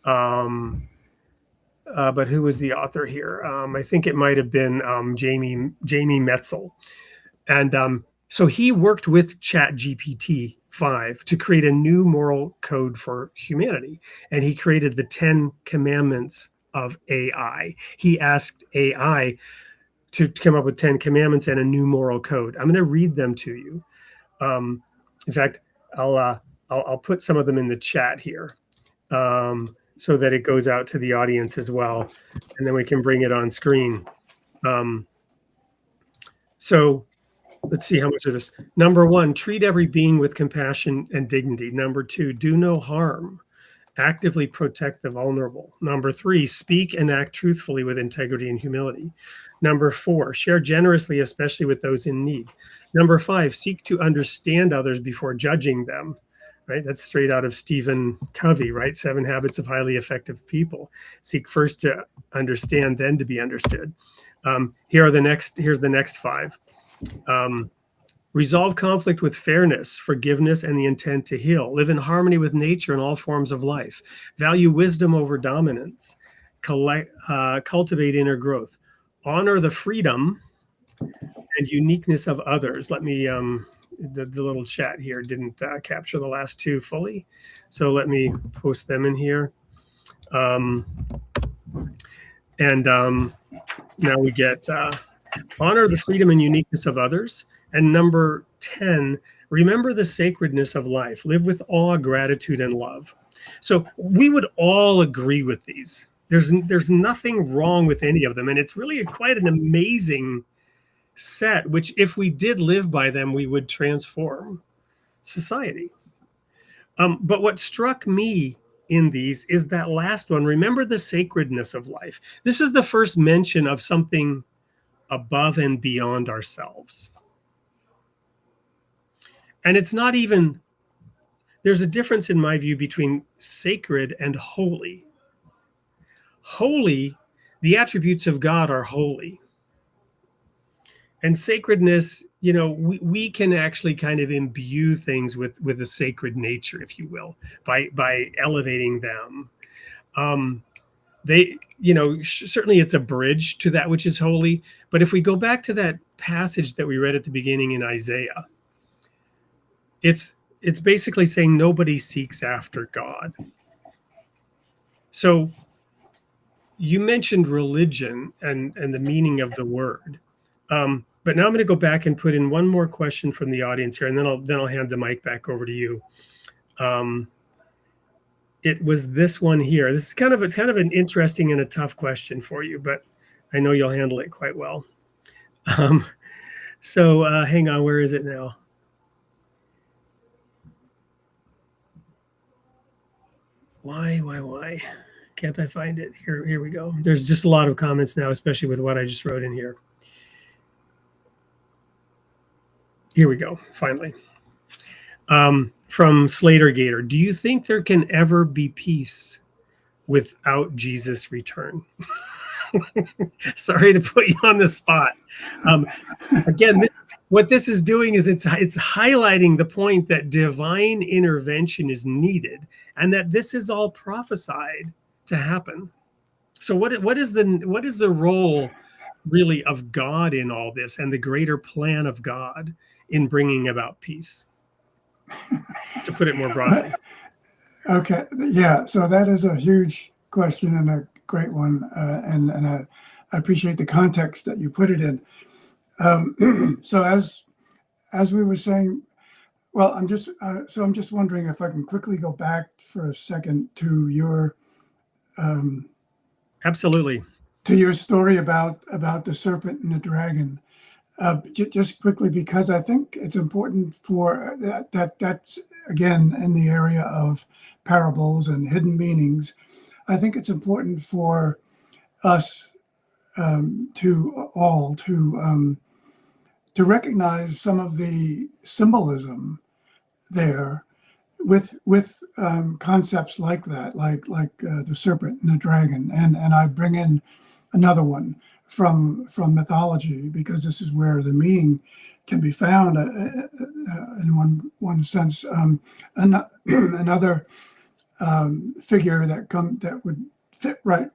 But who was the author here? I think it might have been Jamie Metzel. And so he worked with ChatGPT-5 to create a new moral code for humanity. And he created the 10 commandments of AI. He asked AI to come up with 10 commandments and a new moral code. I'm going to read them to you. In fact, I'll put some of them in the chat here. So that it goes out to the audience as well, and then we can bring it on screen. So let's see how much of this. Number 1, treat every being with compassion and dignity. Number 2, do no harm. Actively protect the vulnerable. Number 3, speak and act truthfully with integrity and humility. Number 4, share generously, especially with those in need. Number 5, seek to understand others before judging them. Right, that's straight out of Stephen Covey, right? 7 Habits of Highly Effective People. Seek first to understand, then to be understood. Here's the next 5. Resolve conflict with fairness, forgiveness, and the intent to heal. Live in harmony with nature and all forms of life. Value wisdom over dominance. Cultivate inner growth. Honor the freedom and uniqueness of others. Let me the little chat here didn't capture the last 2 fully, so let me post them in here. Now we get honor the freedom and uniqueness of others. And number 10, remember the sacredness of life. Live with awe, gratitude, and love. So we would all agree with these. There's nothing wrong with any of them, and it's really quite an amazing set, which if we did live by them, we would transform society. But what struck me in these is that last one, remember the sacredness of life. This is the first mention of something above and beyond ourselves. And it's not even, there's a difference in my view between sacred and holy. Holy, the attributes of God are holy. And sacredness, we can actually kind of imbue things with a sacred nature, if you will, by elevating them. Certainly it's a bridge to that which is holy. But if we go back to that passage that we read at the beginning in Isaiah, it's basically saying nobody seeks after God. So you mentioned religion and the meaning of the word. But now I'm going to go back and put in one more question from the audience here, and then I'll hand the mic back over to you. It was this one here. This is kind of an interesting and a tough question for you, but I know you'll handle it quite well. So hang on, where is it now? Why? Can't I find it? Here we go. There's just a lot of comments now, especially with what I just wrote in here. Here we go, finally. From Slater Gator, do you think there can ever be peace without Jesus' return? Sorry to put you on the spot. Again, what this is doing is it's highlighting the point that divine intervention is needed, and that this is all prophesied to happen. So what is the role really of God in all this, and the greater plan of God in bringing about peace, to put it more broadly? Okay, yeah, so that is a huge question and a great one, and I appreciate the context that you put it in. So as we were saying, well, I'm just wondering if I can quickly go back for a second to your Absolutely. To your story about the serpent and the dragon. Just quickly, because I think it's important for that's again in the area of parables and hidden meanings. I think it's important for us to recognize some of the symbolism there with concepts like that, like the serpent and the dragon, and I bring in another one from mythology, because this is where the meaning can be found in one sense. Another figure that would fit very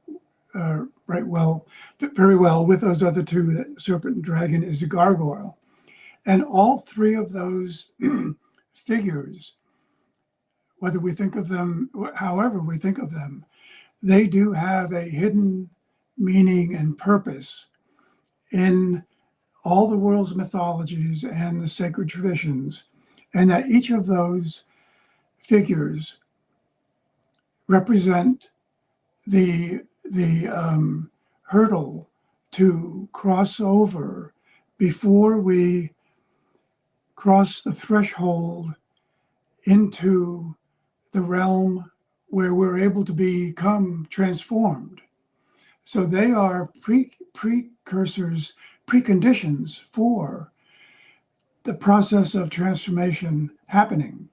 well with those other two, the serpent and dragon, is a gargoyle. And all three of those figures, whether we think of them, however we think of them, they do have a hidden meaning and purpose in all the world's mythologies and the sacred traditions, and that each of those figures represent the hurdle to cross over before we cross the threshold into the realm where we're able to become transformed. So they are precursors, preconditions for the process of transformation happening.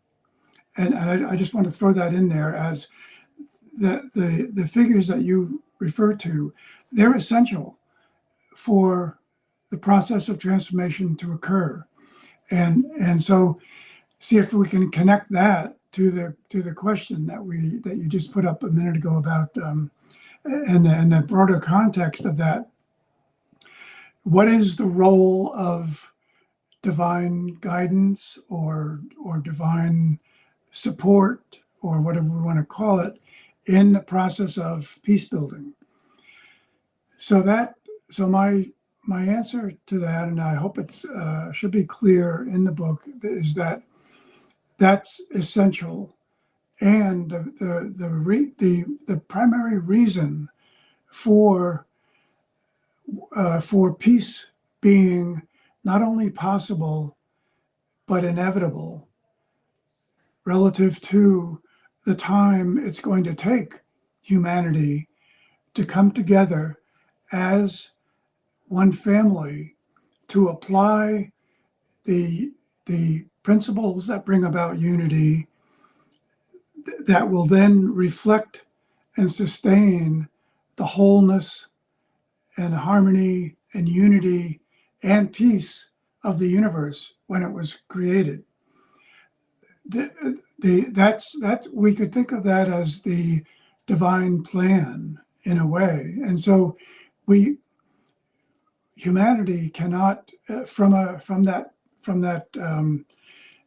And I just want to throw that in there as the figures that you refer to, they're essential for the process of transformation to occur. And so see if we can connect that to the question that you just put up a minute ago about and the broader context of that. What is the role of divine guidance or divine support, or whatever we want to call it, in the process of peace building? So my answer to that, and I hope it's should be clear in the book, is that that's essential. And the primary reason for peace being not only possible but inevitable relative to the time it's going to take humanity to come together as one family to apply the principles that bring about unity, that will then reflect and sustain the wholeness and harmony and unity and peace of the universe when it was created. That's we could think of that as the divine plan in a way. And so humanity cannot, from that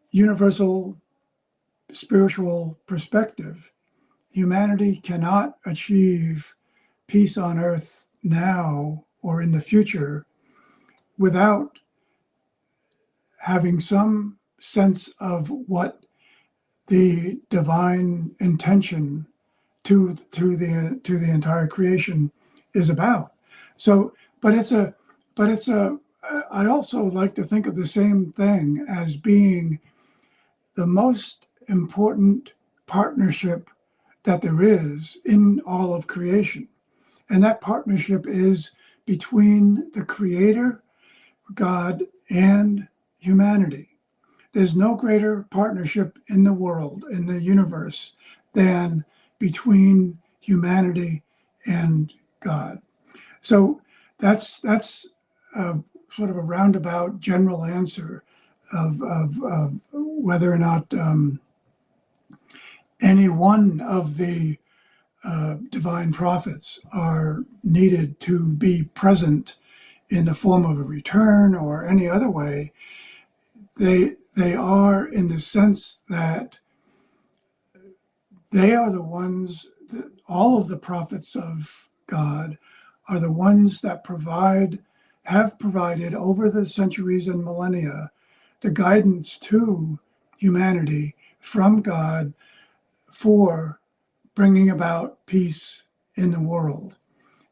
universal spiritual perspective, humanity cannot achieve peace on earth now or in the future without having some sense of what the divine intention to the entire creation is about. So, but it's a I also like to think of the same thing as being the most important partnership that there is in all of creation. And that partnership is between the Creator, God, and humanity. There's no greater partnership in the world, in the universe, than between humanity and God. So that's sort of a roundabout general answer of whether or not any one of the divine prophets are needed to be present in the form of a return or any other way. They are, in the sense that they are the ones that all of the prophets of God are the ones that have provided over the centuries and millennia the guidance to humanity from God for bringing about peace in the world.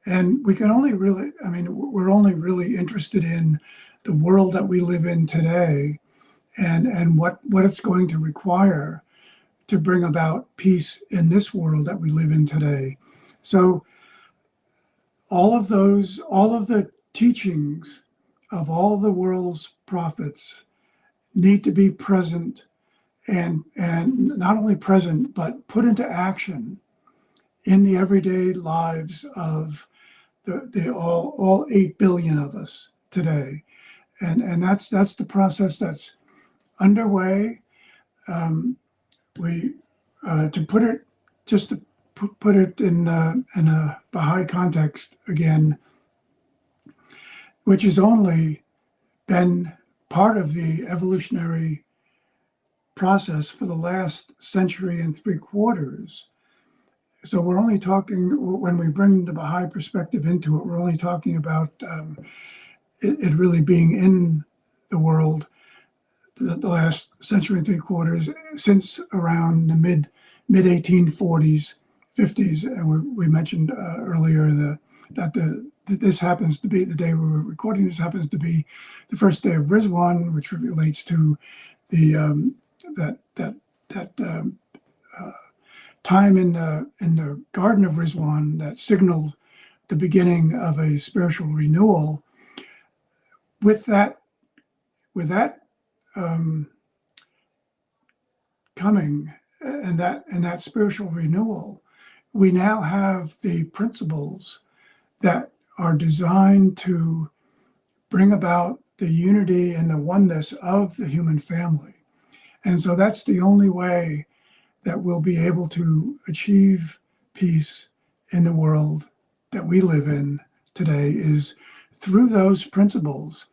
And we can only really, we're only really interested in the world that we live in today and what it's going to require to bring about peace in this world that we live in today. So all of the teachings of all the world's prophets need to be present and not only present, but put into action in the everyday lives of the all 8 billion of us today. And that's the process that's underway. To put it in a Baha'i context again, which has only been part of the evolutionary process for the last century and 3/4. So we're only talking, when we bring the Baha'i perspective into it, we're only talking about it really being in the world the last century and 3/4, since around the mid 1840s, 50s. And we mentioned earlier that this happens to be the day we were recording. This happens to be the first day of Rizwan, which relates to the time in the Garden of Rizwan that signaled the beginning of a spiritual renewal. With that coming and that spiritual renewal, we now have the principles that are designed to bring about the unity and the oneness of the human family. And so that's the only way that we'll be able to achieve peace in the world that we live in today, is through those principles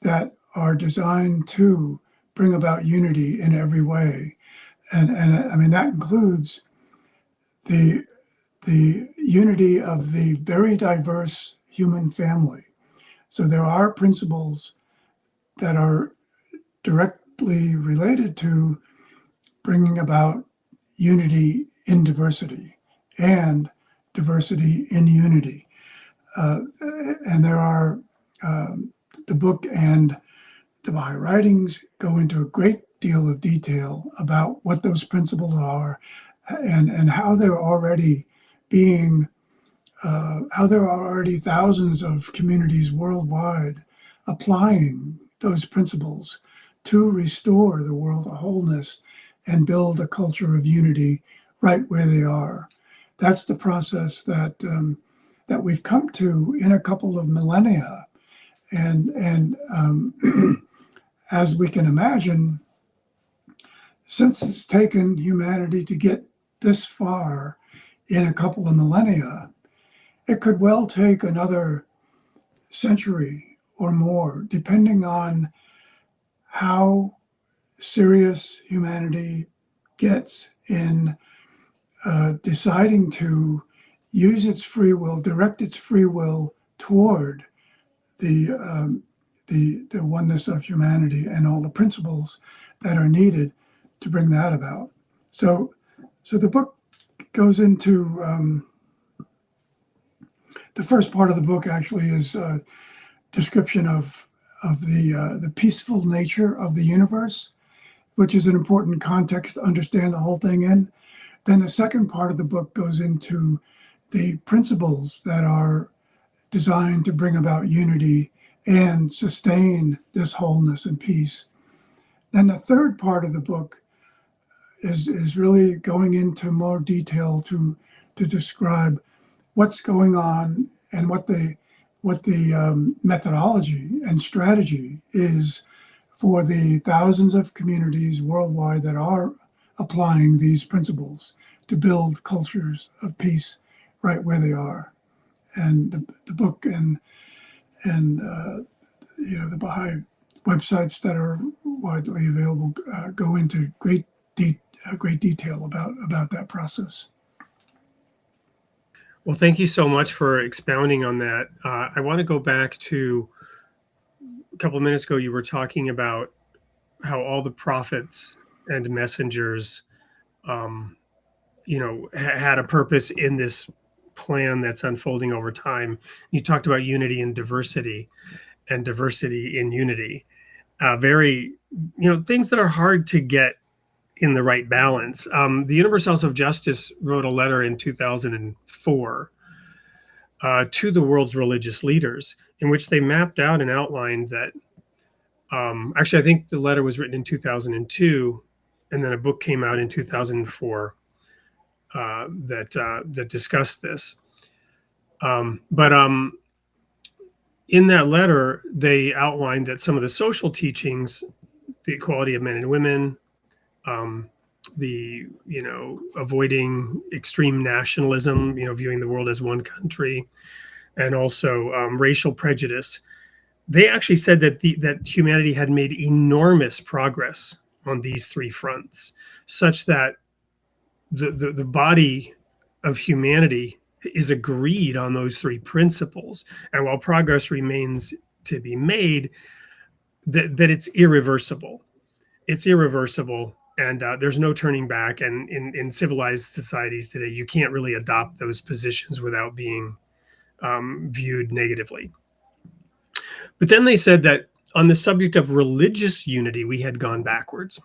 that are designed to bring about unity in every way. And that includes the unity of the very diverse human family. So there are principles that are directly related to bringing about unity in diversity and diversity in unity. And there are, the book and the Baha'i writings go into a great deal of detail about what those principles are and how they're already how there are already thousands of communities worldwide applying those principles to restore the world to wholeness and build a culture of unity right where they are. That's the process that we've come to in a couple of millennia. And as we can imagine, since it's taken humanity to get this far in a couple of millennia, it could well take another century or more, depending on how serious humanity gets in deciding to use its free will, direct its free will toward the oneness of humanity and all the principles that are needed to bring that about. So the book goes into the first part of the book actually is a description of the peaceful nature of the universe, which is an important context to understand the whole thing in. Then the second part of the book goes into the principles that are designed to bring about unity and sustain this wholeness and peace. Then the third part of the book is really going into more detail to describe what's going on and what the methodology and strategy is for the thousands of communities worldwide that are applying these principles to build cultures of peace right where they are. And the book and the Baha'i websites that are widely available go into great detail about that process. Well, thank you so much for expounding on that. I want to go back to a couple of minutes ago. You were talking about how all the prophets and messengers, had a purpose in this plan that's unfolding over time. You talked about unity and diversity in unity. Very, things that are hard to get in the right balance. The Universal House of Justice wrote a letter in 2004 to the world's religious leaders, in which they mapped out and outlined that. Actually, I think the letter was written in 2002, and then a book came out in 2004 that discussed this. But in that letter, they outlined that some of the social teachings, the equality of men and women, avoiding extreme nationalism, viewing the world as one country, and also racial prejudice. They actually said that humanity had made enormous progress on these three fronts, such that the body of humanity is agreed on those three principles. And while progress remains to be made, that it's irreversible. It's irreversible. And there's no turning back. And in civilized societies today, you can't really adopt those positions without being viewed negatively. But then they said that on the subject of religious unity, we had gone backwards.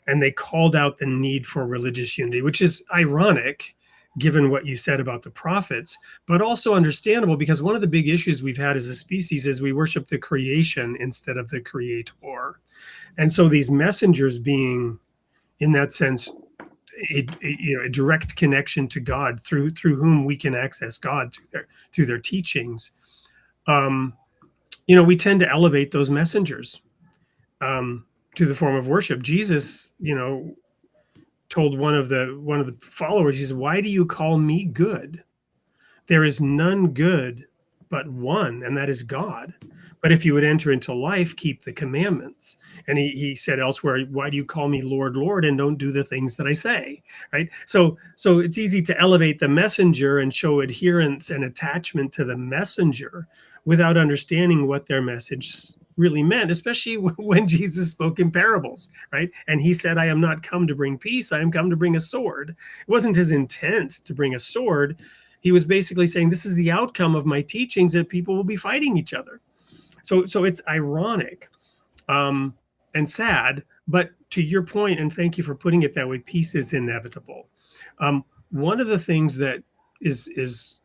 And they called out the need for religious unity, which is ironic, given what you said about the prophets, but also understandable, because one of the big issues we've had as a species is we worship the creation instead of the creator. And so these messengers being, in that sense, a direct connection to God through whom we can access God through their teachings. We tend to elevate those messengers to the form of worship. Jesus, told one of the followers, he said, "Why do you call me good? There is none good but one, and that is God. But if you would enter into life, keep the commandments." And he said elsewhere, "Why do you call me Lord, Lord, and don't do the things that I say?" Right? So it's easy to elevate the messenger and show adherence and attachment to the messenger without understanding what their message really meant, especially when Jesus spoke in parables, right? And he said, "I am not come to bring peace, I am come to bring a sword." It wasn't his intent to bring a sword. He was basically saying, this is the outcome of my teachings, that people will be fighting each other. So it's ironic and sad, but to your point, and thank you for putting it that way, peace is inevitable. One of the things that is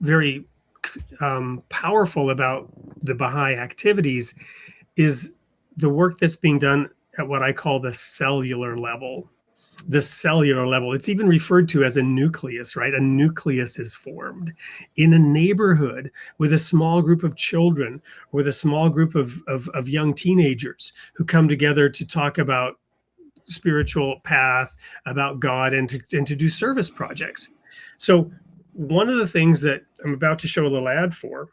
very powerful about the Baha'i activities is the work that's being done at what I call the cellular level. The cellular level. It's even referred to as a nucleus, right? A nucleus is formed in a neighborhood with a small group of children, with a small group of young teenagers who come together to talk about spiritual path, about God, and to do service projects. So one of the things that I'm about to show a little ad for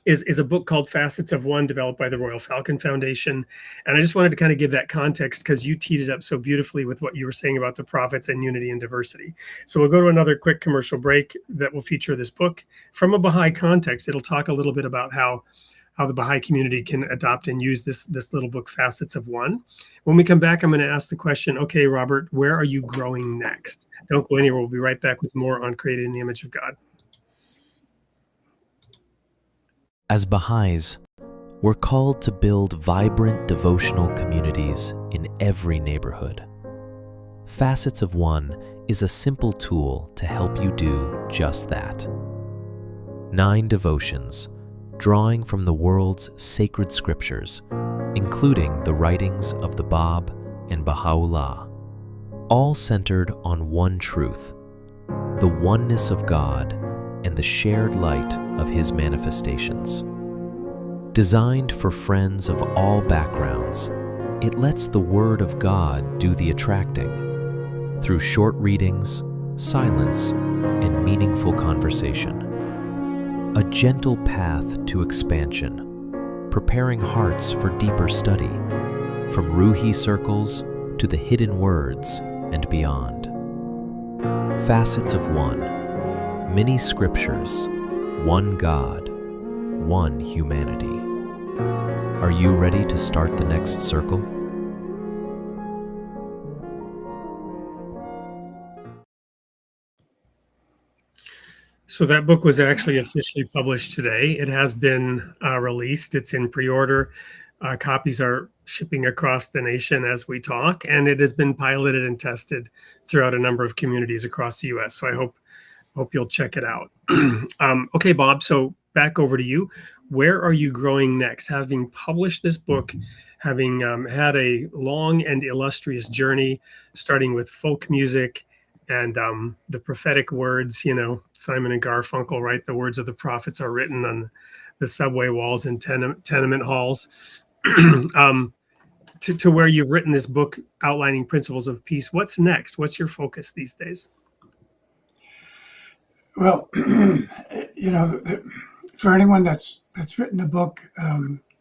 is a book called Facets of One, developed by the Royal Falcon Foundation. And I just wanted to kind of give that context because you teed it up so beautifully with what you were saying about the prophets and unity and diversity. So we'll go to another quick commercial break that will feature this book. From a Baha'i context, it'll talk a little bit about how the Baha'i community can adopt and use this little book, Facets of One. When we come back, I'm going to ask the question, okay, Robert, where are you growing next? Don't go anywhere. We'll be right back with more on Created in the Image of God. As Baha'is, we're called to build vibrant devotional communities in every neighborhood. Facets of One is a simple tool to help you do just that. 9 devotions, drawing from the world's sacred scriptures, including the writings of the Bab and Baha'u'llah, all centered on one truth, the oneness of God and the shared light of His manifestations. Designed for friends of all backgrounds, it lets the Word of God do the attracting through short readings, silence, and meaningful conversation. A gentle path to expansion, preparing hearts for deeper study, from Ruhi circles to the hidden words and beyond. Facets of One, many scriptures, one God, one humanity. Are you ready to start the next circle? So that book was actually officially published today. It has been released. It's in pre-order. Copies are shipping across the nation as we talk, and it has been piloted and tested throughout a number of communities across the U.S. So I hope you'll check it out. Okay, Bob, so back over to you. Where are you growing next? Having published this book, having had a long and illustrious journey, starting with folk music and the prophetic words, Simon and Garfunkel, right? The words of the prophets are written on the subway walls and tenement halls, to where you've written this book outlining principles of peace. What's next? What's your focus these days? Well, for anyone that's written a book,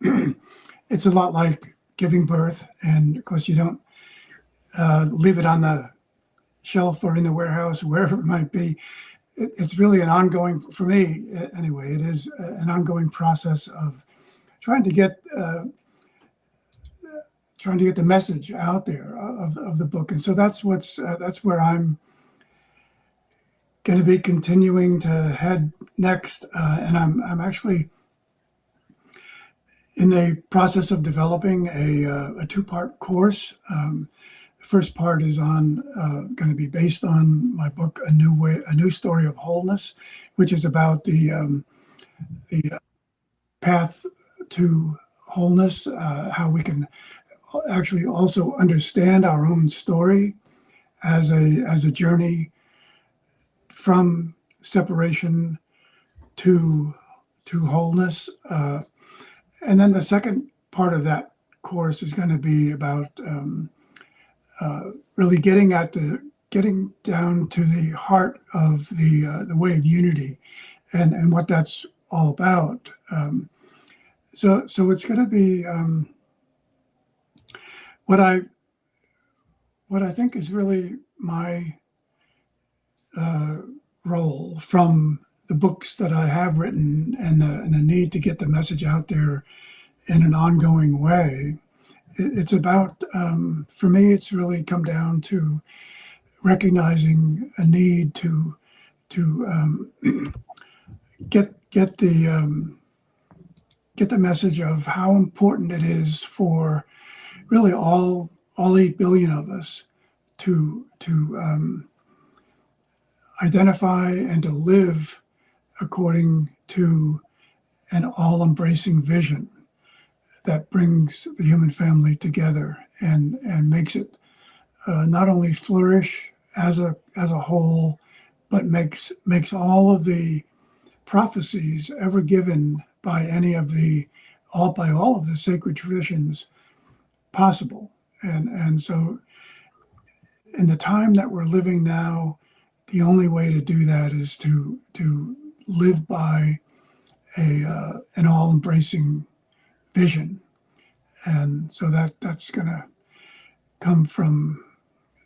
it's a lot like giving birth. And of course, you don't leave it on the shelf or in the warehouse, wherever it might be. It's really an ongoing, for me anyway, it is an ongoing process of trying to get the message out there of the book. And so that's where I'm going to be continuing to head next. And I'm actually in the process of developing a 2-part course. The first part is going to be based on my book, A New Story of Wholeness, which is about the path to wholeness, how we can actually also understand our own story as a journey from separation to wholeness. And then the second part of that course is going to be about really getting down to the heart of the way of unity and what that's all about. So it's going to be what I think is really my role from the books that I have written and the need to get the message out there in an ongoing way. It's about, for me, it's really come down to recognizing a need to get the message of how important it is for really all 8 billion of us to identify and to live according to an all-embracing vision that brings the human family together and makes it not only flourish as a whole, but makes all of the prophecies ever given by all of the sacred traditions possible. And so in the time that we're living now, the only way to do that is to live by an all-embracing vision. And so that's going to come from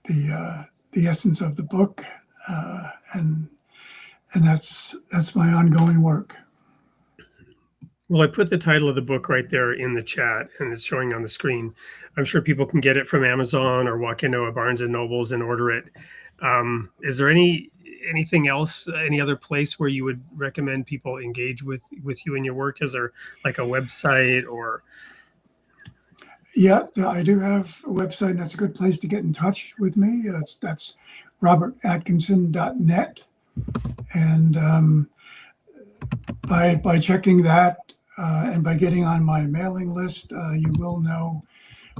the essence of the book, and that's my ongoing work. Well, I put the title of the book right there in the chat, and it's showing on the screen. I'm sure people can get it from Amazon or walk into a Barnes and Nobles and order it. Is there anything else, any other place where you would recommend people engage with you and your work? Is there like a website or? Yeah, I do have a website, and that's a good place to get in touch with me. That's robertatkinson.net. And by checking that and by getting on my mailing list, you will know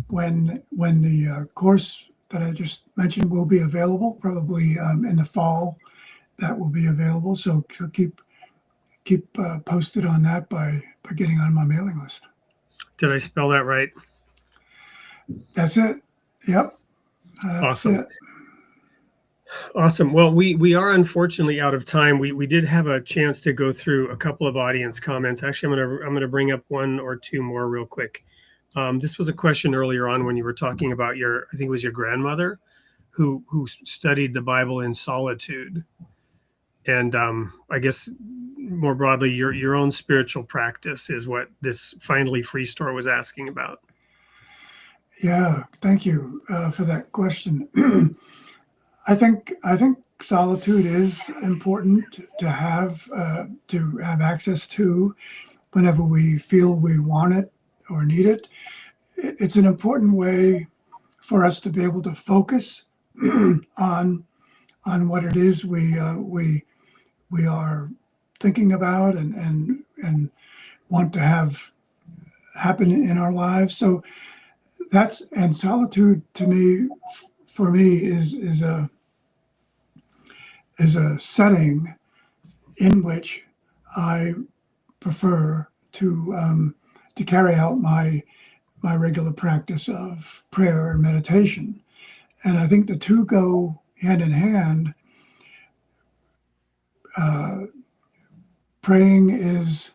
when the course that I just mentioned will be available, probably in the fall. That will be available. So keep posted on that by getting on my mailing list. Did I spell that right? That's it. Yep. That's Awesome. it. Awesome. Well, we are unfortunately out of time. We did have a chance to go through a couple of audience comments. Actually, I'm gonna bring up one or two more real quick. This was a question earlier on when you were talking about I think it was your grandmother who studied the Bible in solitude. And I guess more broadly, your own spiritual practice is what this Finally Free store was asking about. Yeah, thank you for that question. I think solitude is important to have access to whenever we feel we want it or need it. It's an important way for us to be able to focus on what it is we are thinking about and want to have happen in our lives. So and solitude to me, for me, is a setting in which I prefer to carry out my regular practice of prayer and meditation. And I think the two go hand in hand. Praying is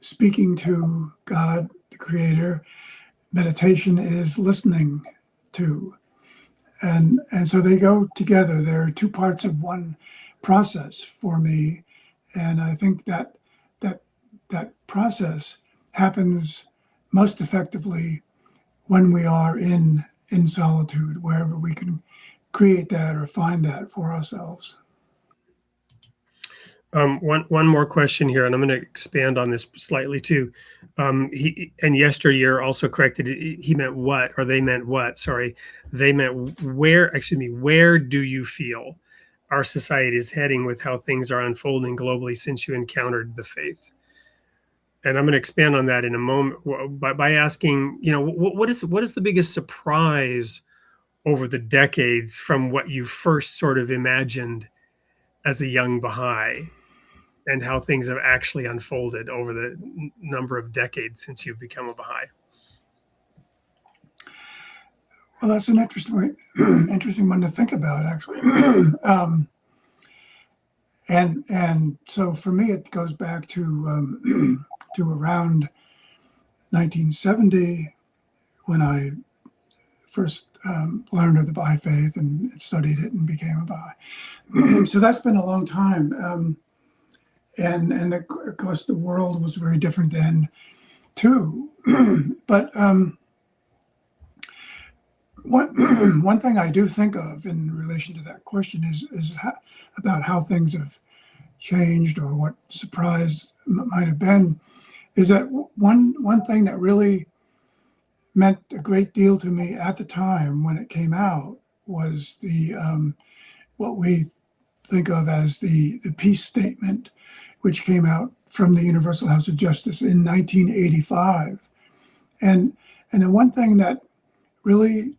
speaking to God, the Creator. Meditation is listening to, and so they go together. They're two parts of one process for me, and I think that process happens most effectively when we are in solitude, wherever we can create that or find that for ourselves. One more question here, and I'm going to expand on this slightly too. And yesteryear also corrected it. He meant what, or they meant what? Sorry, they meant where. Excuse me. Where do you feel our society is heading with how things are unfolding globally since you encountered the faith? And I'm going to expand on that in a moment by asking, what is the biggest surprise over the decades from what you first sort of imagined as a young Baha'i, and how things have actually unfolded over the number of decades since you've become a Baha'i? Well, that's an interesting one to think about, actually. And so for me, it goes back to around 1970 when I first learned of the Baha'i faith and studied it and became a Baha'i. So that's been a long time. And of course, the world was very different then, too. But one thing I do think of in relation to that question is about how things have changed or what surprise might have been, is that one thing that really meant a great deal to me at the time when it came out was the what we think of as the peace statement, which came out from the Universal House of Justice in 1985. And the one thing that really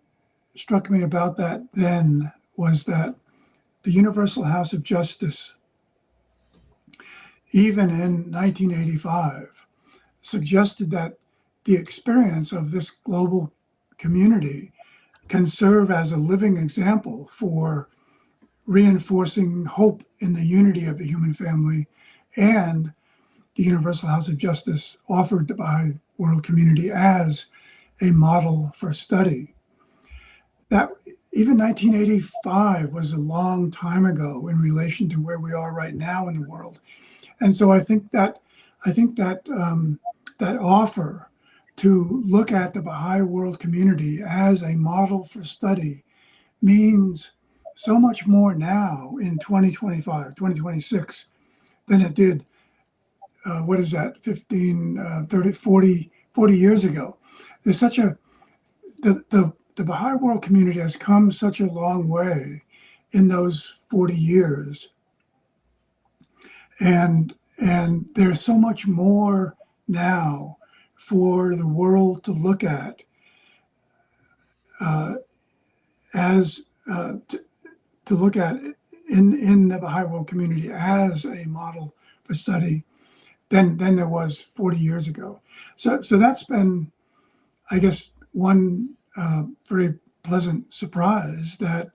struck me about that then was that the Universal House of Justice, even in 1985, suggested that the experience of this global community can serve as a living example for reinforcing hope in the unity of the human family and the Universal House of Justice offered the Baha'i world community as a model for study. That even 1985 was a long time ago in relation to where we are right now in the world. And so I think that that offer to look at the Baha'i world community as a model for study means so much more now in 2025, 2026 than it did, 30, 40 years ago. There's such a, the Baha'i world community has come such a long way in those 40 years. And there's so much more now for the world to look at to look at in the Baha'i world community as a model for study than there was 40 years ago. So that's been, I guess, one very pleasant surprise that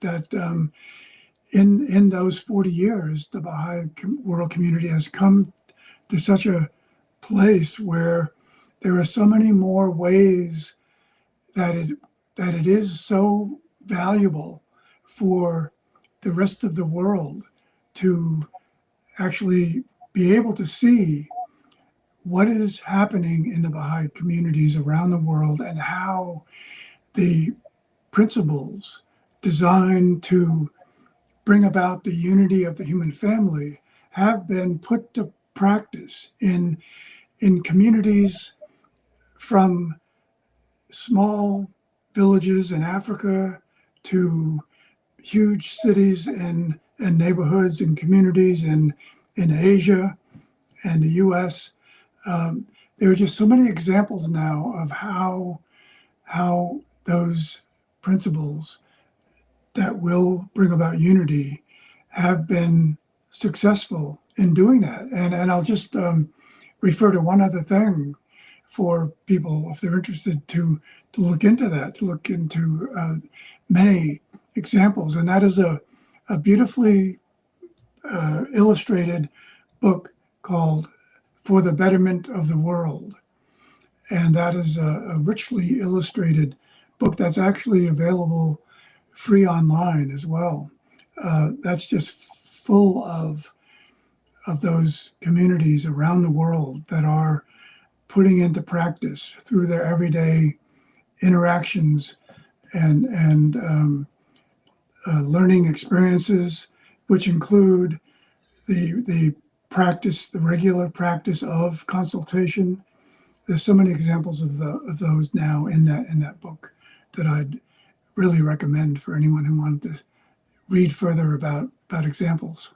in those 40 years, the Baha'i world community has come to such a place where there are so many more ways that it is so valuable for the rest of the world to actually be able to see what is happening in the Baha'i communities around the world and how the principles designed to bring about the unity of the human family have been put to practice in communities from small villages in Africa to huge cities and neighborhoods and communities in Asia and the US. There are just so many examples now of how those principles that will bring about unity have been successful in doing that. And I'll just refer to one other thing for people, if they're interested, to look into that, to look into many examples. And that is a beautifully illustrated book called For the Betterment of the World. And that is a richly illustrated book that's actually available free online as well. That's just full of those communities around the world that are putting into practice through their everyday interactions and learning experiences, which include the practice, the regular practice of consultation. There's so many examples of those now in that book that I'd really recommend for anyone who wanted to read further about examples.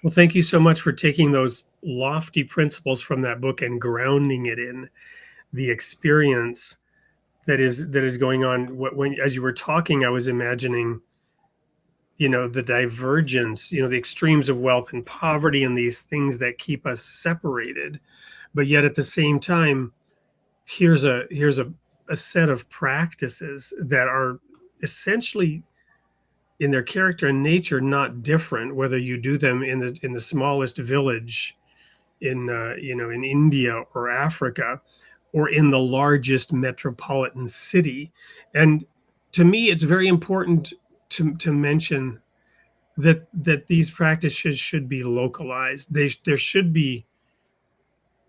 Well, thank you so much for taking those lofty principles from that book and grounding it in the experience that is going on. When as you were talking, I was imagining, the divergence, the extremes of wealth and poverty and these things that keep us separated. But yet at the same time, here's a set of practices that are essentially in their character and nature not different, whether you do them in the smallest village in in India or Africa, or in the largest metropolitan city. And to me, it's very important to mention that these practices should be localized. There should be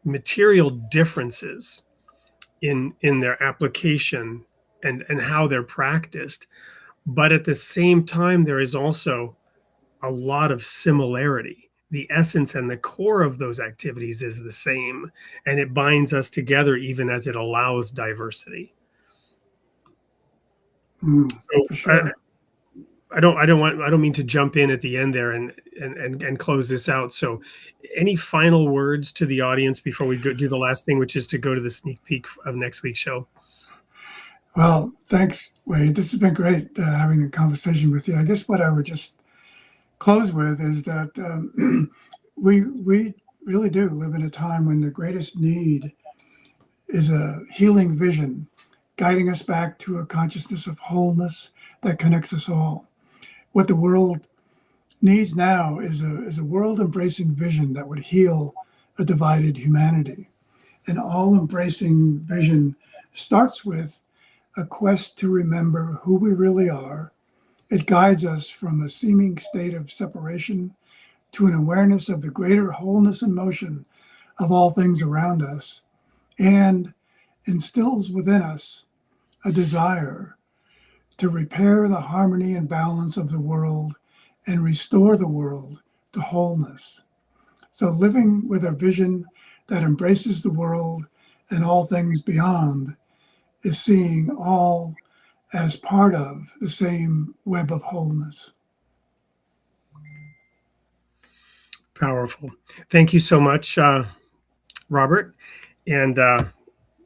material differences in their application and how they're practiced. But at the same time, there is also a lot of similarity. The essence and the core of those activities is the same, and it binds us together even as it allows diversity. So For sure. I don't mean to jump in at the end there and close this out. So any final words to the audience before we do the last thing, which is to go to the sneak peek of next week's show? Well, thanks, Wade. This has been great having a conversation with you. I guess what I would just close with is that we really do live in a time when the greatest need is a healing vision, guiding us back to a consciousness of wholeness that connects us all. What the world needs now is a world-embracing vision that would heal a divided humanity. An all-embracing vision starts with a quest to remember who we really are. It guides us from a seeming state of separation to an awareness of the greater wholeness and motion of all things around us, and instills within us a desire to repair the harmony and balance of the world and restore the world to wholeness. So living with a vision that embraces the world and all things beyond is seeing all as part of the same web of wholeness. Powerful. Thank you so much, Robert, and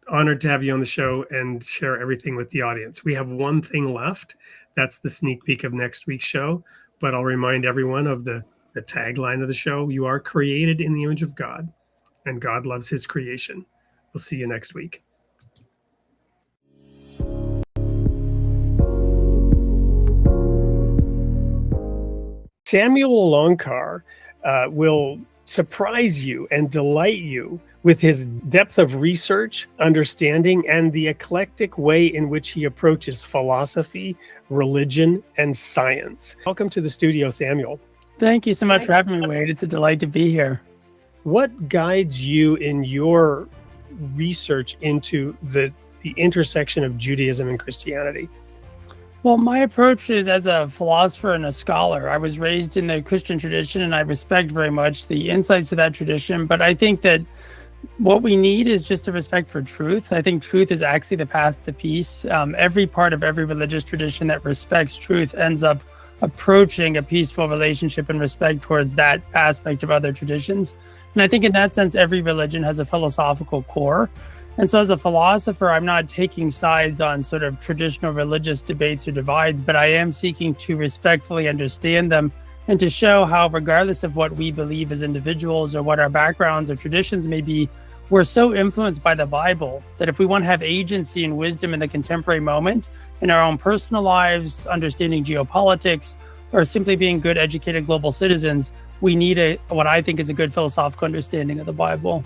honored to have you on the show and share everything with the audience. We have one thing left. That's the sneak peek of next week's show, but I'll remind everyone of the tagline of the show. You are created in the image of God, and God loves his creation. We'll see you next week. Samuel Aloncar will surprise you and delight you with his depth of research, understanding, and the eclectic way in which he approaches philosophy, religion, and science. Welcome to the studio, Samuel. Thank you so much for having me, Wade. It's a delight to be here. What guides you in your research into the intersection of Judaism and Christianity? Well, my approach is as a philosopher and a scholar. I was raised in the Christian tradition, and I respect very much the insights of that tradition. But I think that what we need is just a respect for truth. I think truth is actually the path to peace. Every part of every religious tradition that respects truth ends up approaching a peaceful relationship and respect towards that aspect of other traditions. And I think in that sense, every religion has a philosophical core. And so as a philosopher, I'm not taking sides on sort of traditional religious debates or divides, but I am seeking to respectfully understand them and to show how, regardless of what we believe as individuals or what our backgrounds or traditions may be, we're so influenced by the Bible that if we want to have agency and wisdom in the contemporary moment, in our own personal lives, understanding geopolitics, or simply being good, educated global citizens, we need what I think is a good philosophical understanding of the Bible.